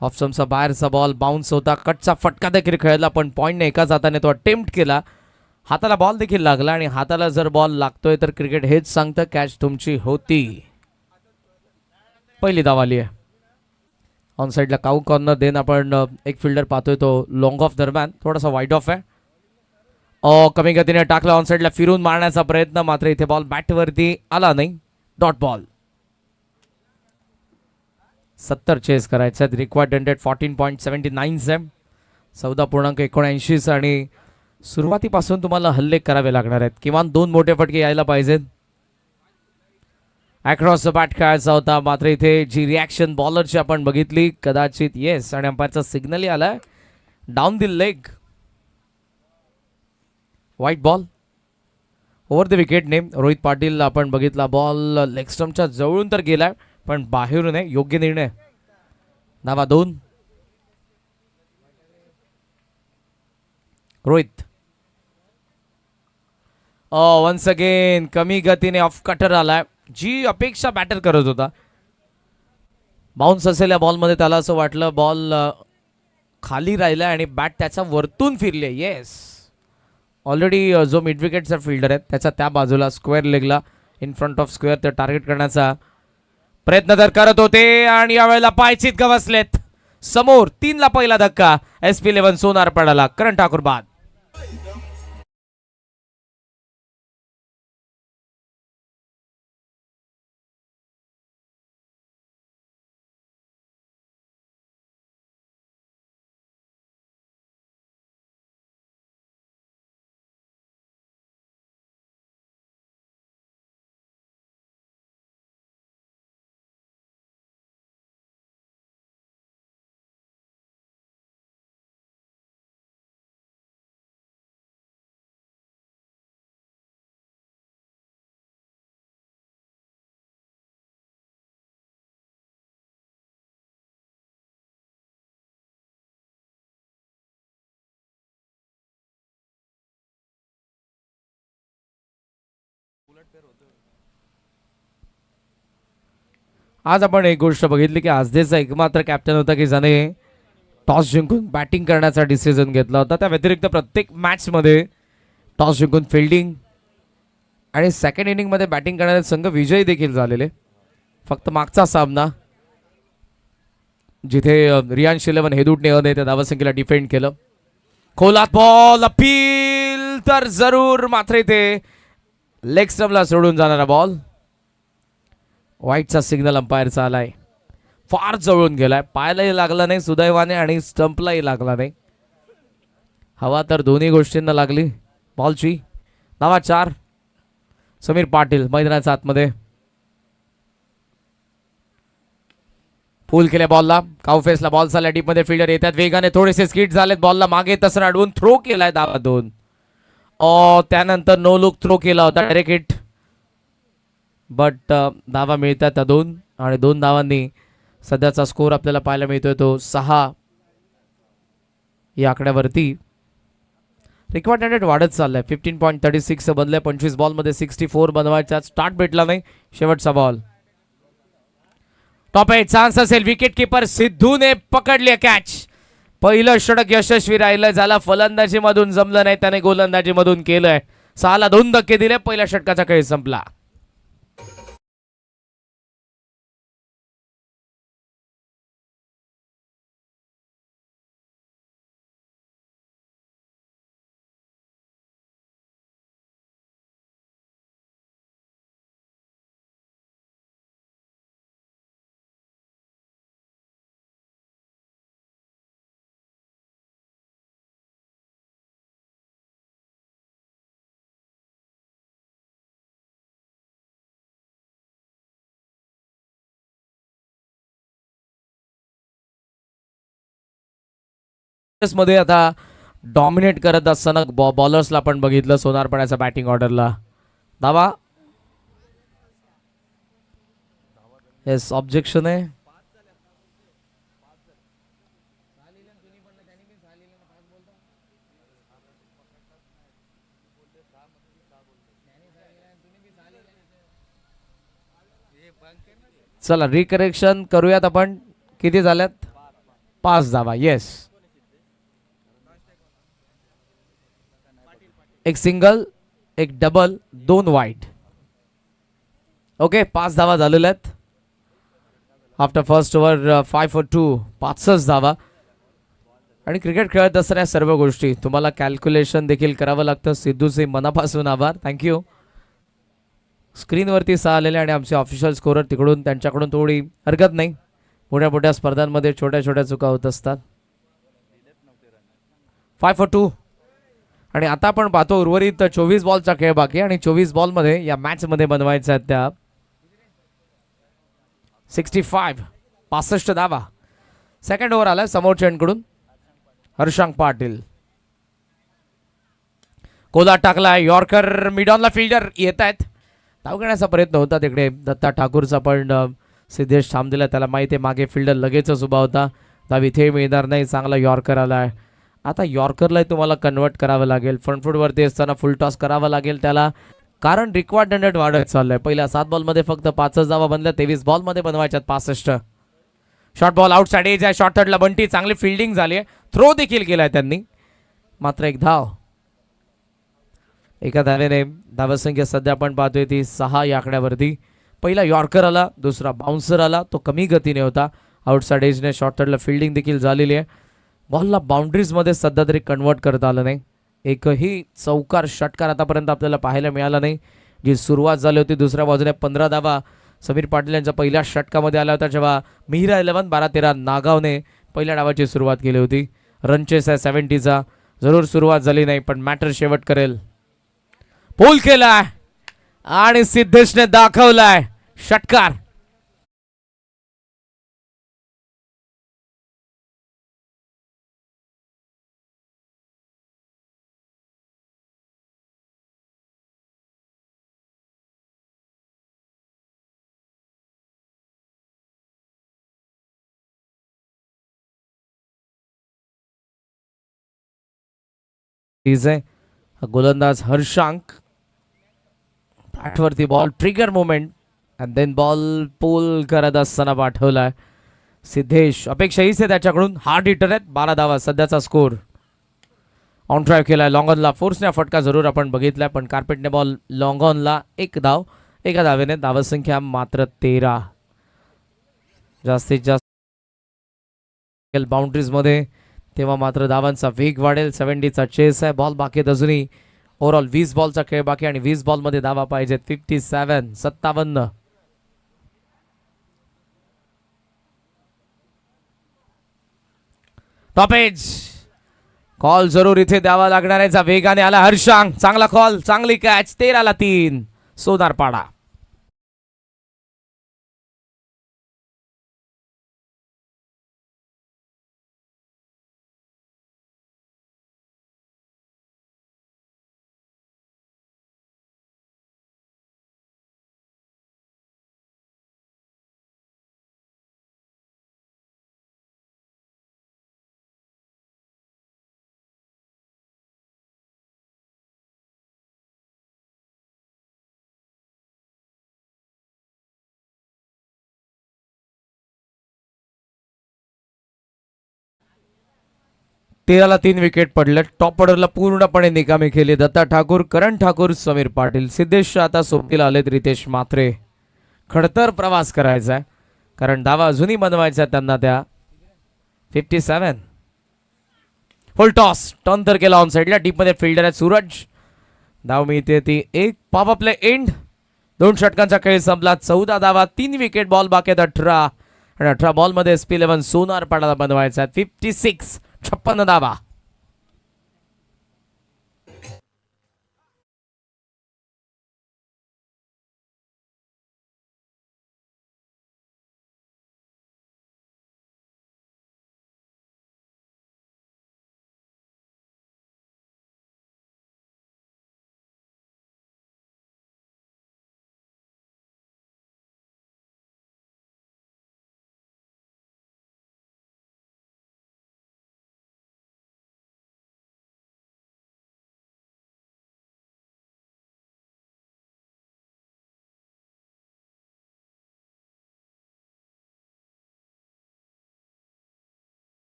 ऑफस्टम्पचा बाहेरचा बॉल बाउन्स होता. कटचा फटका देखील खेळला, पण पॉइंटने एकाच हाताने तो अटेम्प्ट केला. हाताला बॉल देखील लागला आणि हाताला जर बॉल लागतोय तर क्रिकेट हेच सांगतं कॅच तुमची होती. पहिली धाव आली आहे. ऑन साईडला काऊ कॉर्नर देन आपण एक फिल्डर पाहतोय तो लॉंग ऑफ दरम्यान थोडासा वाईड ऑफ आहे. कमी गतीने टाकला ऑन साईडला, फिरून मारण्याचा प्रयत्न, मात्र इथे बॉल बॅटवरती आला नाही. Dot ball. 70 चेस करायचे आहेत. रिक्वायर्ड 14.79 14.79 आणि सुरुवातीपासून तुम्हाला हल्ले करावे लागणार आहेत. किमान 2 मोठे फटके यायला पाहिजेत. अक्रॉस द बॅट खेळायचा होता, मात्र इथे जी रिॲक्शन बॉलरची आपण बघितली कदाचित येस, आणि अंपायरचा सिग्नलही आलाय down the leg. White ball over the विकेटने. रोहित पाटील आपण बघितला बॉल लेग स्टंपच्या जवळून तर गेलाय, पण बाहेरून आहे. योग्य निर्णय. धावा 2. रोहित वन्स अगेन कमी गतीने ऑफ कटर आलाय, जी अपेक्षा बॅटर करत होता. बाउन्स असलेल्या बॉलमध्ये त्याला असं वाटलं बॉल खाली राहिला आणि बॅट त्याच्या वरतून फिरले. येस, ऑलरेडी जो मिड विकेटचा फिल्डर आहे त्याच्या त्या बाजूला स्क्वेअर लेगला इन फ्रंट ऑफ स्क्वेअर ते टार्गेट करण्याचा प्रयत्न तर करत होते आणि यावेळेला पायचीत गवसलेत. समोर 3 ला पहिला धक्का. SP 11 सोनार पडाला. करण ठाकूर बाद. आज आपण एक गोष्ट बघितली की आजदेचा एकमात्र कॅप्टन होता की ज्याने टॉस जिंकून बॅटिंग करण्याचा डिसिजन घेतला होता. त्या व्यतिरिक्त प्रत्येक मॅचमध्ये टॉस जिंकून फिल्डिंग आणि सेकंड इनिंगमध्ये बॅटिंग करणारे संघ विजयी देखील झालेले. फक्त मागचा सामना जिथे रियांश 11 हेदूटने त्या धावसंख्येला डिफेंड केलं. खोलात बॉल अपील तर जरूर, मात्र इथे लेग स्टंपला सोडून जाणारा बॉल. व्हाईटचा सिग्नल अंपायरचा आलाय. फार जवळून गेलाय, पायालाही लागला नाही सुदैवाने आणि स्टंपलाही लागला नाही. हवा तर दोन्ही गोष्टींना लागली बॉलची. धावा 4. समीर पाटील मैदानाच्या आतमध्ये. फुल केल्या बॉलला. काउफेसला बॉल चालला डीपमध्ये. फिल्डर येतात वेगाने, थोडेसे स्किट झालेत. बॉलला मागे तसं अडवून थ्रो केलाय. धावा 2. त्यानंतर नो लुक थ्रो केला होता डायरेक्ट हिट, बट धावा मिळतात 2 आणि 2 धावांनी सध्याचा स्कोर आपल्याला पाहायला मिळतोय तो 6 या आकड्यावरती. रिक्वायर्ड रेट वाढत चाललाय. 15.36 बनलाय. 25 बॉलमध्ये 64 बनवायचा. स्टार्ट भेटला नाही. शेवटचा बॉल. टॉप 8 चान्स असेल. विकेट किपर सिद्धूने पकडली कॅच. पहिलं षटक यशस्वी राहिलं. झाला फलंदाजी मधून जमलं नाही, त्याने गोलंदाजी मधून केलंय. 6 ला 2 धक्के दिले. पहिल्या षटकाचा खेळ संपला. मध्ये आता डॉमिनेट करत असताना बॉलर्सला आपण बघितलं सोनारपड्याच्या बॅटिंग ऑर्डरला. धावा. येस, ऑब्जेक्शन आहे. चला रिकरेक्शन करूयात आपण. किती झाल्यात? 5 धावा. येस, एक सिंगल, एक डबल, 2 वाईड. ओके, 5 धावा झालेल्या आहेत. आफ्टर फर्स्ट ओव्हर 5 for 2, 5च धावा. आणि क्रिकेट खेळत असताना सर्व गोष्टी तुम्हाला कॅल्क्युलेशन देखील करावं लागतं. सिद्धूचे मनापासून आभार, थँक्यू. स्क्रीनवरती 6 आलेले आणि आमचे ऑफिशियल स्कोरर तिकडून त्यांच्याकडून थोडी हरकत नाही. मोठ्या मोठ्या स्पर्धांमध्ये छोट्या छोट्या चुका होत असतात. 5 for 2. आणि आता आपण पाहतो उर्वरित 24 बॉलचा खेळ बाकी आणि 24 बॉलमध्ये या मॅचमध्ये बनवायच्या आहेत त्या 65 धावा. सेकंड ओव्हर आला समोरच्या एंडकडून हर्षांक पाटील. कोला टाकलाय, यॉर्कर मिडॉनला फिल्डर येत आहेत. धाव घेण्याचा प्रयत्न होता तिकडे दत्ता ठाकूरचा, पण सिद्धेश थांब दिला. त्याला माहिती आहे मागे फिल्डर लगेचच उभा होता. धाव इथे मिळणार नाही. चांगला यॉर्कर आलाय. आता यॉर्करला तुम्हाला कन्वर्ट करावं लागेल. फ्रंट फूटवरती असताना फुल टॉस करावा लागेल त्याला, कारण रिक्वायर्ड रन वाढत चाललंय. पहिल्या 7 बॉलमध्ये फक्त 5च धावा बनल्या. 23 बॉलमध्ये बनवायच्यात 65. Short ball outside edge आहे. शॉर्ट थर्डला बंटी, चांगली फिल्डिंग झाली आहे. थ्रो देखील केलाय त्यांनी. मात्र एक धाव. एका धावेने धावसंख्या सध्या आपण पाहतोय ती 6 या आकड्यावरती. पहिला यॉर्कर आला, दुसरा बाउन्सर आला, तो कमी गतीने होता. आउटसाइड एजने शॉर्ट थर्डला फिल्डिंग देखील झालेली आहे. बॉलला बाउंड्रीजमध्ये सध्या तरी कन्वर्ट करता आलं नाही. एकही चौकार षटकार आतापर्यंत आपल्याला पाहायला मिळाला नाही. जी सुरुवात झाली होती दुसऱ्या बाजूने 15 धावा समीर पाटील यांच्या पहिल्या षटकामध्ये आला होता, जेव्हा मिहिरा 11 12-13 नागावने पहिल्या डावाची सुरुवात केली होती. रनचेस आहे 70चा. जरूर सुरुवात झाली नाही, पण मॅटर शेवट करेल. पोल केलाय आणि सिद्धेशने दाखवलाय षटकार. गोलंदाज हर्षांक बॅटवरती ball trigger moment and then ball bowl करत असताना पाठवलाय सिद्धेश. अपेक्षा हीच आहे त्याच्याकडून. हार्ड हिटर आहेत. 12 धावा सध्याचा स्कोर. ऑन ड्राईव्ह केलाय लॉंग ऑनला. फोर्सने फटका जरूर आपण बघितलाय, पण कार्पेटने बॉल लॉंग ऑनला. एक धाव. एका धावेने धावसंख्या मात्र 13. जास्तीत जास्त बाउंड्रीज मध्ये, तेव्हा मात्र धावांचा वेग वाढेल. 70चा चेस आहे. बॉल बाकी अजूनही ओव्हरऑल 20 बॉलचा खेळ बाकी आणि 20 बॉलमध्ये धावा पाहिजेत. 57. टॉपेज कॉल जरूर इथे द्यावा लागणार आहे. वेगाने आला हर्षांक. चांगला कॉल, चांगली कॅच. 13-3 सोनारपाडा. तेराला 3 विकेट पडले. टॉप ऑर्डरला पूर्णपणे निकामी केले दत्ता ठाकूर, करण ठाकूर, समीर पाटील. सिद्धेश आता सोबतीला आलेत रितेश म्हात्रे. खडतर प्रवास करायचा आहे, कारण धावा अजूनही बनवायचा त्यांना त्या. 57. फुल टॉस. टर्न तर केला ऑन साईडला. डीप मध्ये फिल्डर आहे सूरज. धाव मिळते ती एक. पॉप आपले एंड. 2 षटकांचा खेळ संपला. 14 धावा, 3 विकेट. बॉल बाकी आहेत 18 आणि 18 बॉलमध्ये SP11 सोनारपाडाला बनवायचा. 56 धावा.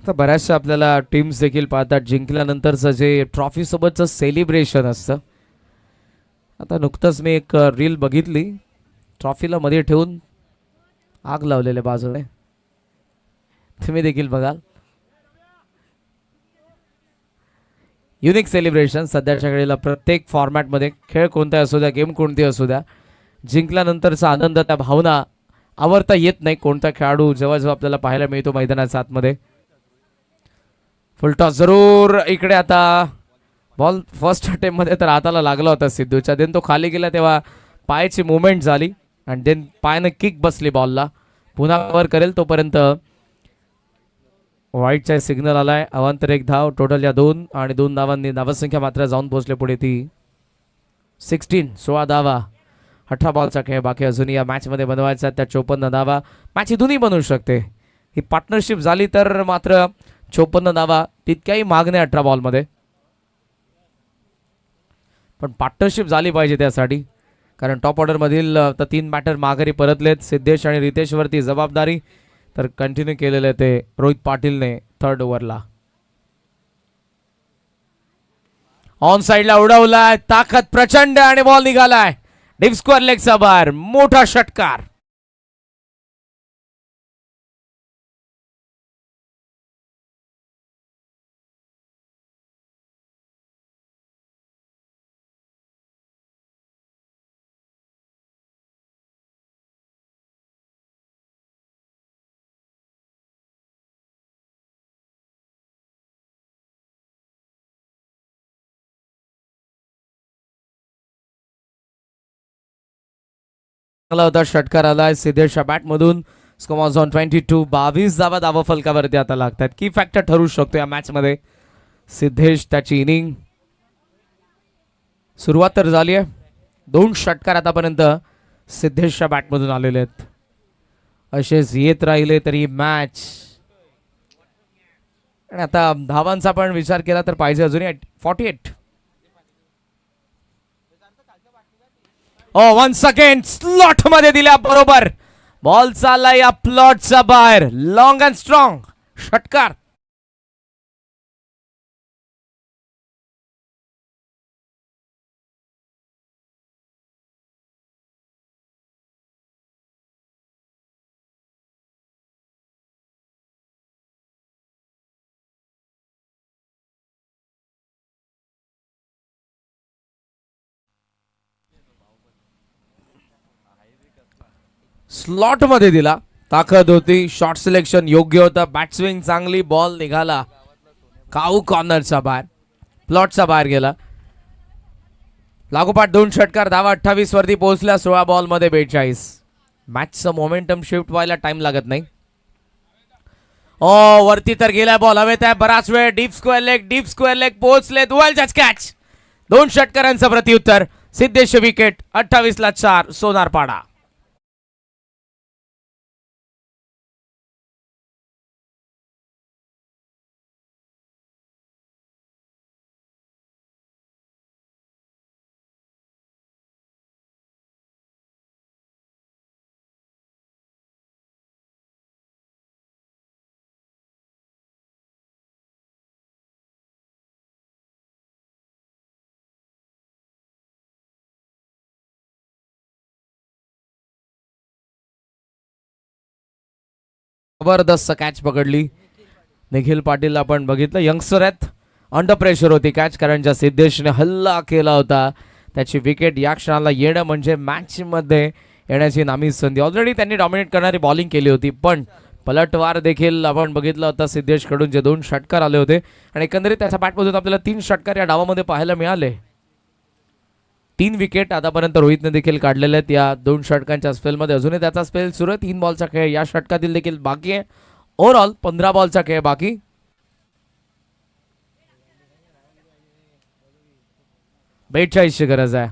तर बऱ्याचशा आपल्याला टीम्स देखील पाहतात जिंकल्यानंतरचं जे ट्रॉफी सोबतचं सेलिब्रेशन असतं. आता नुकतंच मी एक रील बघितली, ट्रॉफीला मध्ये ठेवून आग लावलेले बाजूने, तुम्ही देखील बघाल. युनिक सेलिब्रेशन सध्याच्या घडीला प्रत्येक फॉर्मॅटमध्ये, खेळ कोणता असू द्या, गेम कोणती असू द्या, जिंकल्यानंतरचा आनंद, त्या भावना आवरता येत नाही. कोणता खेळाडू जेव्हा जेव्हा आपल्याला पाहायला मिळतो मैदानाच्या आतमध्ये. फुलटॉस जरूर इकडे. आता बॉल फर्स्ट अटेम्प्टमध्ये तर हाताला लागला होता सिद्धूच्या, देन तो खाली गेला तेव्हा पायाची मुवमेंट झाली आणि देन पायानं किक बसली बॉलला. पुन्हा कव्हर करेल तोपर्यंत वाईटचा सिग्नल आलाय. अवांतर एक धाव, टोटल या 2 आणि 2 धावांनी धावसंख्या मात्र जाऊन पोहोचले पुढे ती 16 धावा. 18 बॉलचा खेळ बाकी अजूनही या मॅचमध्ये बनवायचा. त्या 54 धावा मॅच दोन्ही बनवू शकते. ही पार्टनरशिप झाली तर मात्र 54 धावा तितक्याही मागण्या 18 बॉलमध्ये, पण पार्टनरशिप झाली पाहिजे त्यासाठी. कारण टॉप ऑर्डरमधील तर 3 बॅटर माघारी परतलेत. सिद्धेश आणि रितेशवरती जबाबदारी तर कंटिन्यू केलेले ते रोहित पाटीलने थर्ड ओव्हरला. ऑन साइडला उडवलाय, ताकद प्रचंड आणि बॉल निघालाय डीप स्क्वेअर लेगचा बाहेर. मोठा षटकार. चांगला होता षटकार आलाय सिद्धेशच्या बॅटमधून. Score on 22. 22 धावा धावा फलकावरती आता लागतात. की फॅक्टर ठरू शकतो या मॅच मध्ये. सिद्धेश त्याची इनिंग सुरुवात तर झाली आहे. 2 षटकार आतापर्यंत सिद्धेशच्या बॅटमधून आलेले आहेत. असेच येत राहिले तरी मॅच. आणि आता धावांचा पण विचार केला तर पाहिजे अजूनही 48. वन्स अगेन स्लॉट मध्ये दिल्या बरोबर. बॉल चालला या प्लॉटच्या बाहेर. लॉंग अँड स्ट्रॉंग षटकार. स्लॉट मध्ये दिला, ताकद होती, शॉट सिलेक्शन योग्य होतं, बॅट स्विंग चांगली, बॉल निघाला काऊ कॉर्नरचा बाहेर, प्लॉटचा बाहेर गेला. लागोपाठ 2 षटकार, धावा 28 वरती पोहोचल्या 16 बॉल मध्ये 42. मॅचचं मोमेंटम शिफ्ट व्हायला टाइम लागत नाही. वरती तर गेला बॉल, हवेत आहे बराच वेळ. डीप स्क्वेअर लेग पोहोचले. वेल कॅच. 2 षटकारांचं प्रत्युत्तर. सिद्धेश विकेट. 28 ला 4 सोनारपाडा. जबरदस्त कॅच पकडली. निखिल पाटील आपण बघितलं, यंगस्टर आहेत, अंडर प्रेशर होती कॅच, कारण ज्या सिद्धेशने हल्ला केला होता त्याची विकेट या क्षणाला येणं म्हणजे मॅच मध्ये येण्याची नामी संधी. ऑलरेडी त्यांनी डॉमिनेट करणारी बॉलिंग केली होती, पण पलटवार देखील आपण बघितलं होता सिद्धेश कडून, जे 2 षटकार आले होते आणि एकंदरीत त्याच्या बॅटमधून आपल्याला 3 षटकार या डावामध्ये पाहायला मिळाले. 3 विकेट आतापर्यंत रोहितने देखील काढलेले आहेत या 2 षटकांच्या स्पेलमध्ये. अजूनही त्याचा स्पेल सुरू आहे. 3 बॉलचा खेळ या षटकातील देखील बाकी आहे. ओव्हरऑल 15 बॉलचा खेळ बाकी. बेचाळीसची गरज आहे.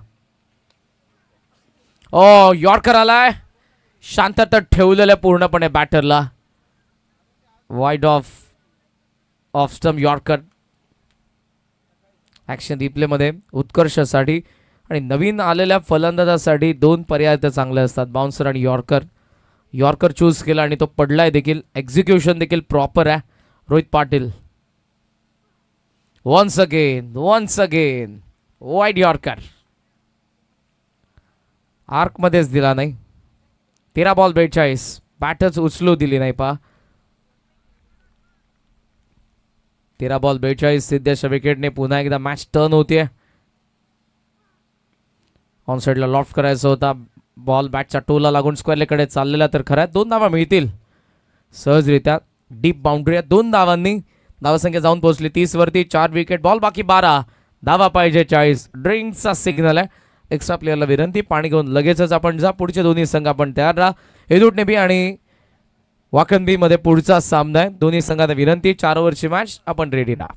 यॉर्कर आलाय, शांतता ठेवलेल्या पूर्णपणे बॅटरला. Wide off stump yorker. Action replay मध्ये उत्कर्षासाठी आणि नवीन आलेल्या फलंदाजासाठी 2 पर्याय तर चांगले असतात, बाउन्सर आणि यॉर्कर. यॉर्कर चूज केला आणि तो पडलाय देखील. एक्झिक्युशन देखील प्रॉपर आहे. Rohit Patil once again wide yorker, arc मध्येच दिला नाही. 13 बॉल 42, बॅटच उचलू दिली नाही. 13 बॉल 42, सिद्धेशच्या विकेटने पुन्हा एकदा मॅच टर्न होतीये. ऑन साईडला लॉफ्ट करायचा होता, बॉल बॅटच्या टोला लागून स्क्वेअरलेकडे चाललेला, तर खऱ्यात 2 धावा मिळतील सहजरित्या. डीप बाउंड्री आहे, 2 धावांनी धावसंख्या जाऊन पोहोचली 30 वरती. 4 विकेट, बॉल बाकी 12, धावा पाहिजे 40. ड्रिंकचा सिग्नल आहे. एक्स्ट्रा प्लेअरला विनंती, पाणी घेऊन लगेचच आपण जा. पुढचे दोन्ही संघ आपण तयार राहा. एदुटनेबी आणि वाकनबी मध्ये पुढचा सामना आहे. दोन्ही संघांना विनंती, 4 ओव्हरची मॅच, आपण रेडी राहा.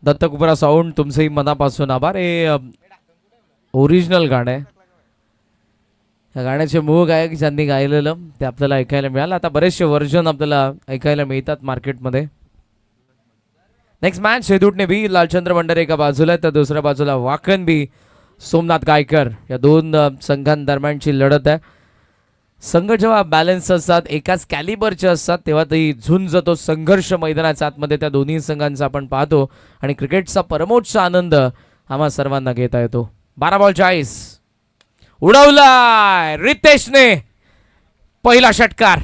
दत्तकुपरा साऊंड, तुमचंही मनापासून आभार. हे ओरिजिनल गाणं आहे. या गाण्याचे मूळ गायक ज्यांनी गायलेलं ते आपल्याला ऐकायला मिळालं. आता बरेचसे व्हर्जन आपल्याला ऐकायला मिळतात मार्केटमध्ये. नेक्स्ट मॅच हेदुटनेबी लालचंद्र भंडारे एका बाजूला आहे, तर दुसऱ्या बाजूला वाकनबी सोमनाथ गायकर, या 2 संघांदरम्यानची लढत आहे. संघ जेव्हा बॅलन्स असतात, एकाच कॅलिबरचे असतात, तेव्हा ती झुंज, तो संघर्ष मैदानाच्या आतमध्ये त्या दोन्ही संघांचा आपण पाहतो आणि क्रिकेटचा परमोच्च आनंद आम्हा सर्वांना घेता येतो. 12 बॉल 40, उडवलाय रितेशने, पहिला षटकार.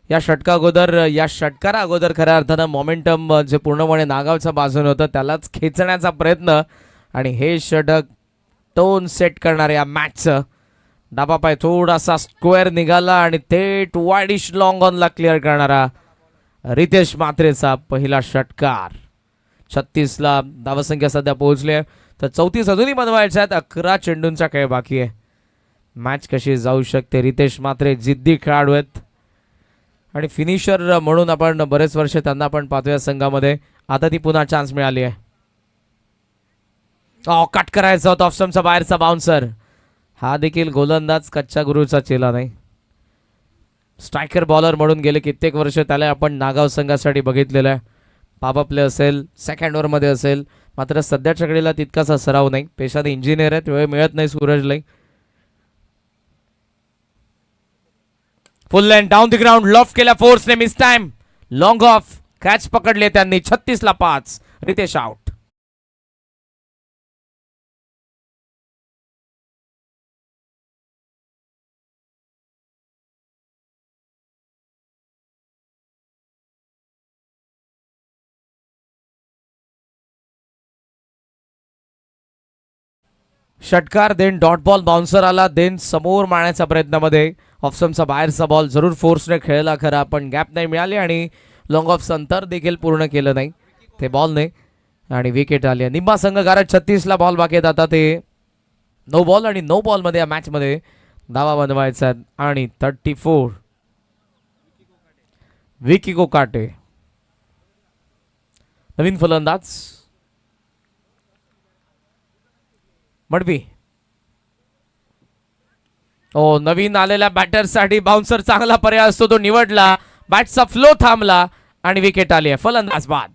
या षटकारा अगोदर खऱ्या अर्थानं मोमेंटम जे पूर्णपणे नागावच्या बाजूने होतं त्यालाच खेचण्याचा प्रयत्न, आणि हे षटक टोन सेट करणारे या मॅचचं. डाबा पाय थोडासा स्क्वेअर निघाला आणि थेट वाईडिश लॉंग ऑनला क्लिअर करणारा रितेश म्हात्रेचा पहिला षटकार. 36ला धावसंख्या सध्या पोहोचली आहे, तर 34 अजूनही बनवायच्या आहेत. 11 चेंडूंचा खेळ बाकी आहे. मॅच कशी जाऊ शकते. रितेश म्हात्रे जिद्दी खेळाडू आहेत आणि फिनिशर म्हणून आपण बरेच वर्ष त्यांना आपण पाहतोय संघामध्ये. आता ती पुन्हा चान्स मिळाली आहे. कट करायचा होता, ऑफ स्टंपचा बाहेरचा बाउन्सर. हा देखील गोलंदाज कच्च्या गुरुचा चेला नाही. स्ट्रायकर बॉलर म्हणून गेले कित्येक वर्ष त्याला आपण नागाव संघासाठी बघितलेलं आहे. पॉपअप प्ले असेल, सेकंड ओव्हरमध्ये असेल, मात्र सध्याच्या घडीला तितकासा सराव नाही. पेशाने इंजिनियर आहेत, वेळ मिळत नाही सूरजला. Full length down the ground, loft केला फोर्सने, miss time, long off, catch पकडले त्यांनी. 36ला 5, रितेश आउट. षटकार, देन डॉट बॉल, बाउन्सर आला, देन समोर मारण्याच्या प्रयत्नामध्ये ऑफस्टंपचा बाहेरचा बॉल जरूर फोर्सने खेळला खरा, पण गॅप नाही मिळाली आणि लॉंग ऑफ अंतर देखील पूर्ण केलं नाही ते बॉलने आणि विकेट आली. निम्मा संघ गारत 36ला बॉल बाकी आहेत. आता ते 9 बॉल आणि 9 बॉलमध्ये या मॅचमध्ये धावा बनवायचा आणि 34 विकी कोकाटे नवीन फलंदाज मडबी. नवीन आलेल्या बॅटरसाठी बाउन्सर चांगला पर्याय असतो तो निवडला. बॅटचा फ्लो थांबला आणि विकेट आली आहे. फलंदाज बाद.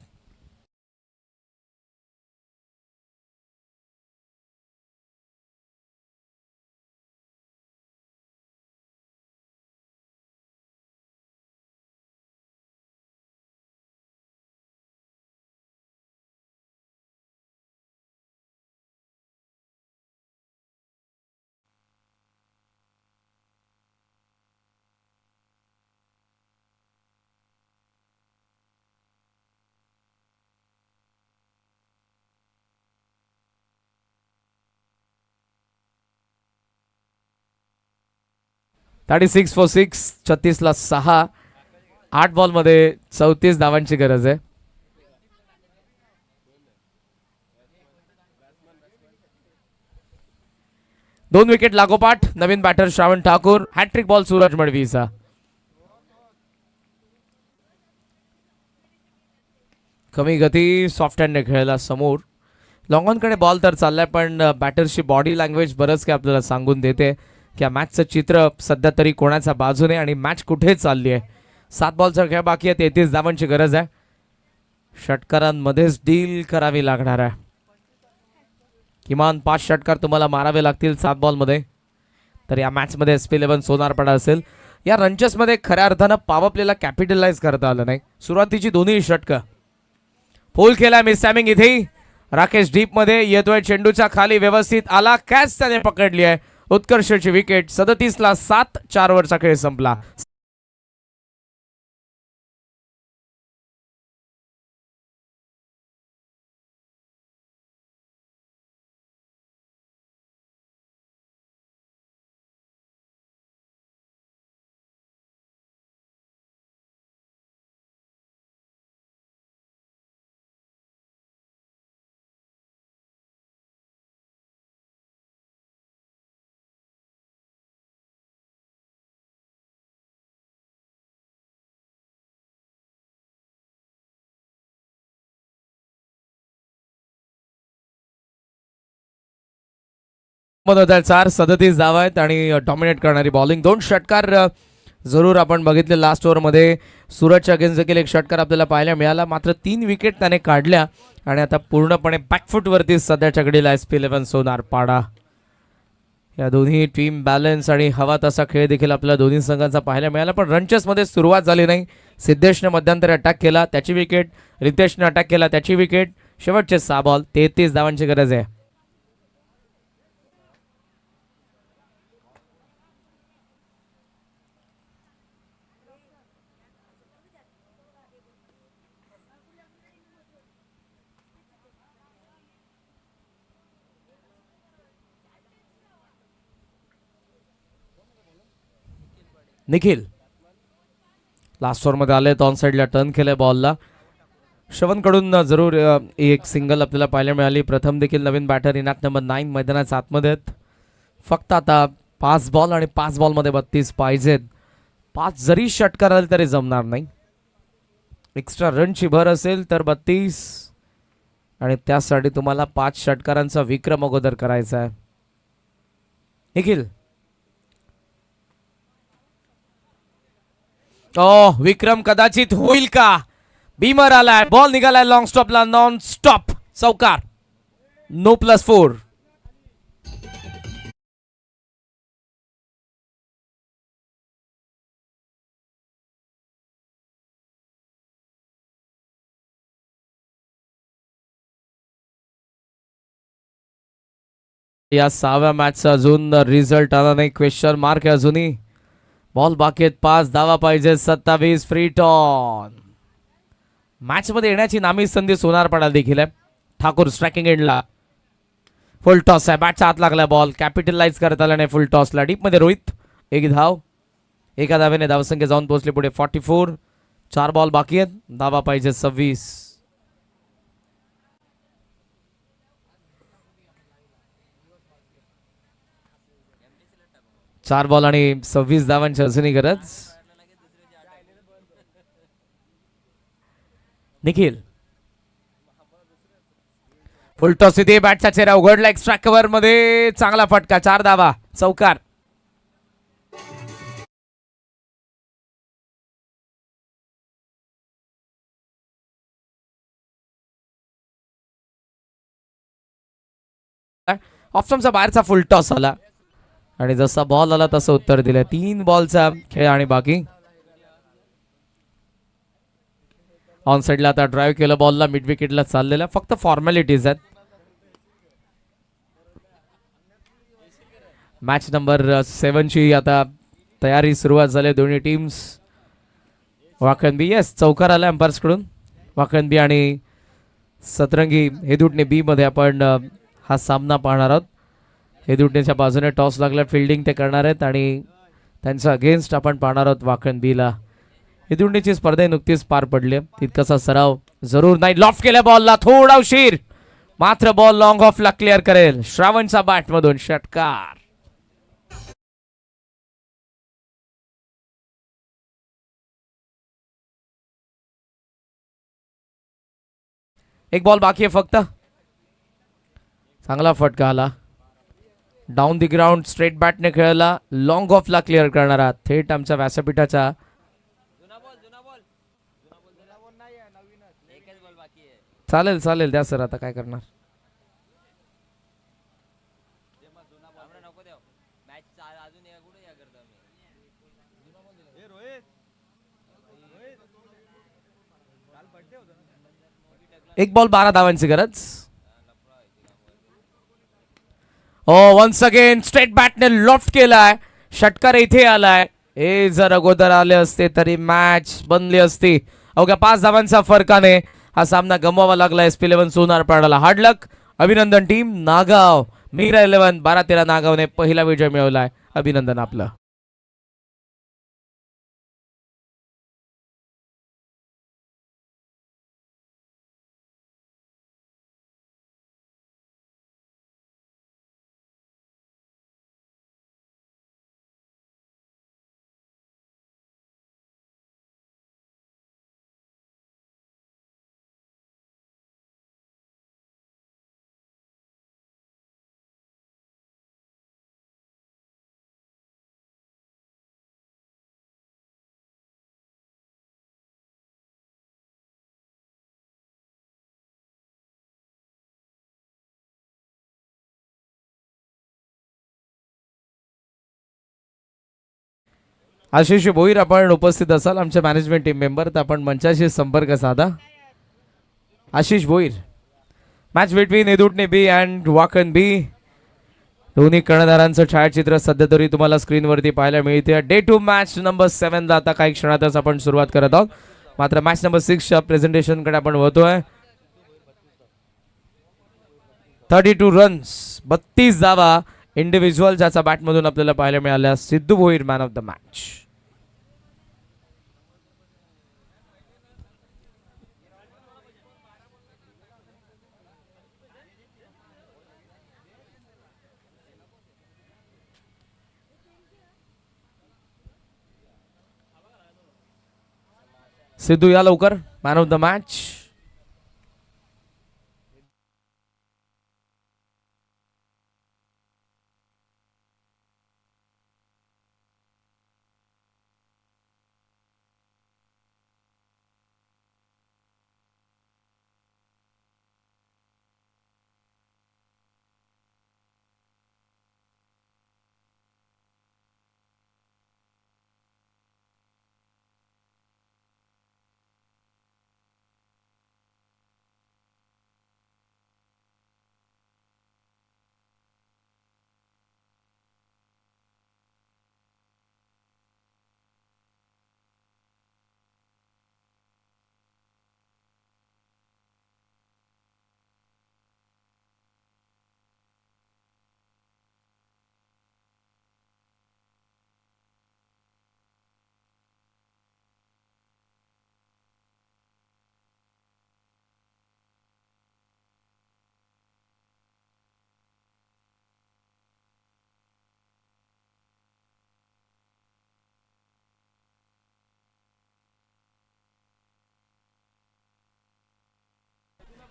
36 फॉर 6, 36ला 6. 8 बॉलमध्ये 34 धावांची गरज आहे. दोन विकेट लागोपाठ. नवीन batter Shravan Thakur. Hattrick ball Suraj मडवीचा. कमी गती, सॉफ्ट हँडने खेळला समोर. लॉंग ऑनकडे बॉल तर चाललाय, पण बॅटरची बॉडी लँग्वेज बरंच काय आपल्याला सांगून देते की या मॅचचं चित्र सध्या तरी कोणाच्या बाजूने आणि मॅच कुठे चालली आहे. 7 बॉलचा खेळ बाकी आहे. 33 धावांची गरज आहे. षटकारांमध्येच डील करावी लागणार आहे. किमान 5 षटकार तुम्हाला मारावे लागतील 7 बॉलमध्ये, तर या मॅचमध्ये SP11 सोनारपाडा असेल. या रनचेसमध्ये खऱ्या अर्थानं पॉवर प्लेला कॅपिटलाइज करता आलं नाही. सुरुवातीची दोन्ही षटकं पोल केला. मिस टायमिंग इथे. राकेश डीप मध्ये येतोय. चेंडूच्या खाली व्यवस्थित आला. कॅच त्याने पकडली आहे. उत्कर्षची विकेट. 37ला 7. 4 ओव्हरचा खेळ संपला. मध्ये 4 37 धावा आहेत आणि डॉमिनेट करणारी बॉलिंग. 2 षटकार जरूर आपण बघितले लास्ट ओव्हरमध्ये. सूरजच्या अगेन्स्ट देखील एक षटकार आपल्याला पाहायला मिळाला. मात्र 3 विकेट त्याने काढल्या आणि आता पूर्णपणे बॅकफुटवरती सध्याच्या घडीला SP11 सोनारपाडा. या दोन्ही टीम बॅलन्स आणि हवा तसा खेळ देखील आपल्याला दोन्ही संघांचा पाहायला मिळाला. पण रनचेसमध्ये सुरुवात झाली नाही. सिद्धेशने मध्यंतरी अटॅक केला, त्याची विकेट. रितेशने अटॅक केला, त्याची विकेट. शेवटचे 6 बॉल. 33 धावांची गरज आहे. निखिल लास्ट ओव्हरमध्ये आले. ऑन साईडला टर्न केलंय बॉलला. श्रवणकडून जरूर एक सिंगल आपल्याला पाहायला मिळाली. प्रथम देखील नवीन बॅटर इनात नंबर 9 मैदानाच्या आतमध्ये आहेत. फक्त आता 5 बॉल आणि 5 बॉलमध्ये 32 पाहिजेत. 5 जरी षटकार आले तरी जमणार नाही. एक्स्ट्रा रनची भर असेल तर 32 आणि त्यासाठी तुम्हाला 5 षटकारांचा विक्रम अगोदर करायचा आहे. निखिल विक्रम कदाचित होईल का? बीमर आलाय. बॉल निघालाय लॉंग स्टॉपला. नॉन स्टॉप चौकार. नो +4. या 6व्या मॅचचा अजून रिझल्ट आला नाही. क्वेश्चन मार्क आहे अजूनही. बॉल बाकी आहेत. 5 धावा पाहिजे. 27 फ्री टॉन. मॅच मध्ये येण्याची नामी संधी सोनारपाडा देखील आहे. ठाकूर स्ट्रायकिंग एंडला. फुल टॉस आहे. बॅटचा हात लागला. बॉल कॅपिटलाइज करता आला नाही. फुल टॉसला. डीप मध्ये रोहित. 1 धाव. एका धावेने धावसंख्या जाऊन पोहोचली पुढे 44. 4 बॉल बाकी आहेत. धावा पाहिजे 26. 4 बॉल आणि 26 धावांची अजूनही गरज. निखिल फुल टॉस इथे. बॅटचा चेहरा उघडला. एक्स्ट्रा कव्हर मध्ये चांगला फटका. 4 धावा चौकार. ऑप्शनचा बाहेरचा फुल टॉस आला आणि जसा बॉल आला तसं उत्तर दिलं. 3 बॉलचा खेळ आणि बाकी. ऑन साईडला आता ड्राईव्ह केलं बॉलला. मिड विकेटला चाललेला. फक्त फॉर्मॅलिटीज आहेत. मॅच नंबर 7 ची आता तयारी सुरुवात झाली. दोन्ही टीम्स. वाकणबी येस चौकार आला अंपायर्स कडून. वाकणबी आणि सतरंगी हेदुटणे बी मध्ये आपण हा सामना पाहणार आहोत. हेदुटणेच्या बाजूने टॉस लागला. फिल्डिंग ते करणार आहेत आणि त्यांच्या अगेन्स्ट आपण पाहणार आहोत वाकण बीला. इतुंडीची स्पर्धा नुकतीच पार पडली. तितकासा सराव जरूर नाही. लॉफ्ट केल्या बॉलला थोडा उशीर, मात्र बॉल लॉंग ऑफला क्लिअर करेल श्रावणचा बॅट मधून षटकार. एक बॉल बाकी आहे फक्त. चांगला फटका आला. डाऊन दी ग्राउंड स्ट्रेट बॅटने खेळला. लॉंग ऑफला क्लिअर करणारा थेट आमच्या व्यासपीठाचा. चालेल चालेल द्या सर, आता काय करणार. एक बॉल 12 धावांची गरज. वन्स अगेन स्ट्रेट बॅटने लॉफ्ट केलाय. षटकार इथे आलाय. हे जर अगोदर आले असते तरी मॅच बनली असती. अवघ्या 5 धावांचा फरकाने हा सामना गमवावा लागला SP11 सोनार पाडाला. हार्ड लक, अभिनंदन टीम. नागाव मीरा 11 12-13 नागावने पहिला विजय मिळवलाय. अभिनंदन आपलं. आशिष भोईर आपण उपस्थित असाल आमच्या मॅनेजमेंट टीम मेंबर, तर आपण मंचाशी संपर्क साधा. Ashish Bhoir. Match between Edutane B and Vakan B. दोन्ही कर्णधारांचं छायाचित्र सध्या तरी तुम्हाला स्क्रीनवरती पाहायला मिळते. डे 2 मॅच नंबर 7 ला आता काही क्षणातच आपण सुरुवात करत आहोत. मात्र मॅच नंबर 6 च्या प्रेझेंटेशन कडे आपण वळतोय. 32 रन्स 32 धावा इंडिव्हिज्युअल ज्याचा बॅटमधून आपल्याला पाहायला मिळाल्या. Sidhu Bhoir man of the match. Sidhu या लवकर. Man of the match.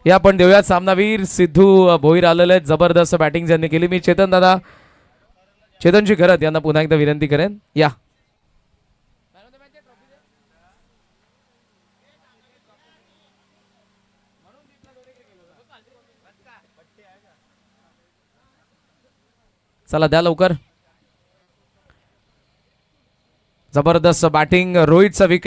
या आपण देऊयात सामनावीर सिद्धू भोईर आलेले आहेत. जबरदस्त बॅटिंग ज्यांनी केली. मी चेतन दादा, चेतनजी खरत यांना पुन्हा एकदा विनंती करेन या. चला द्या लवकर. जबरदस्त बॅटिंग. रोहितचा विकेट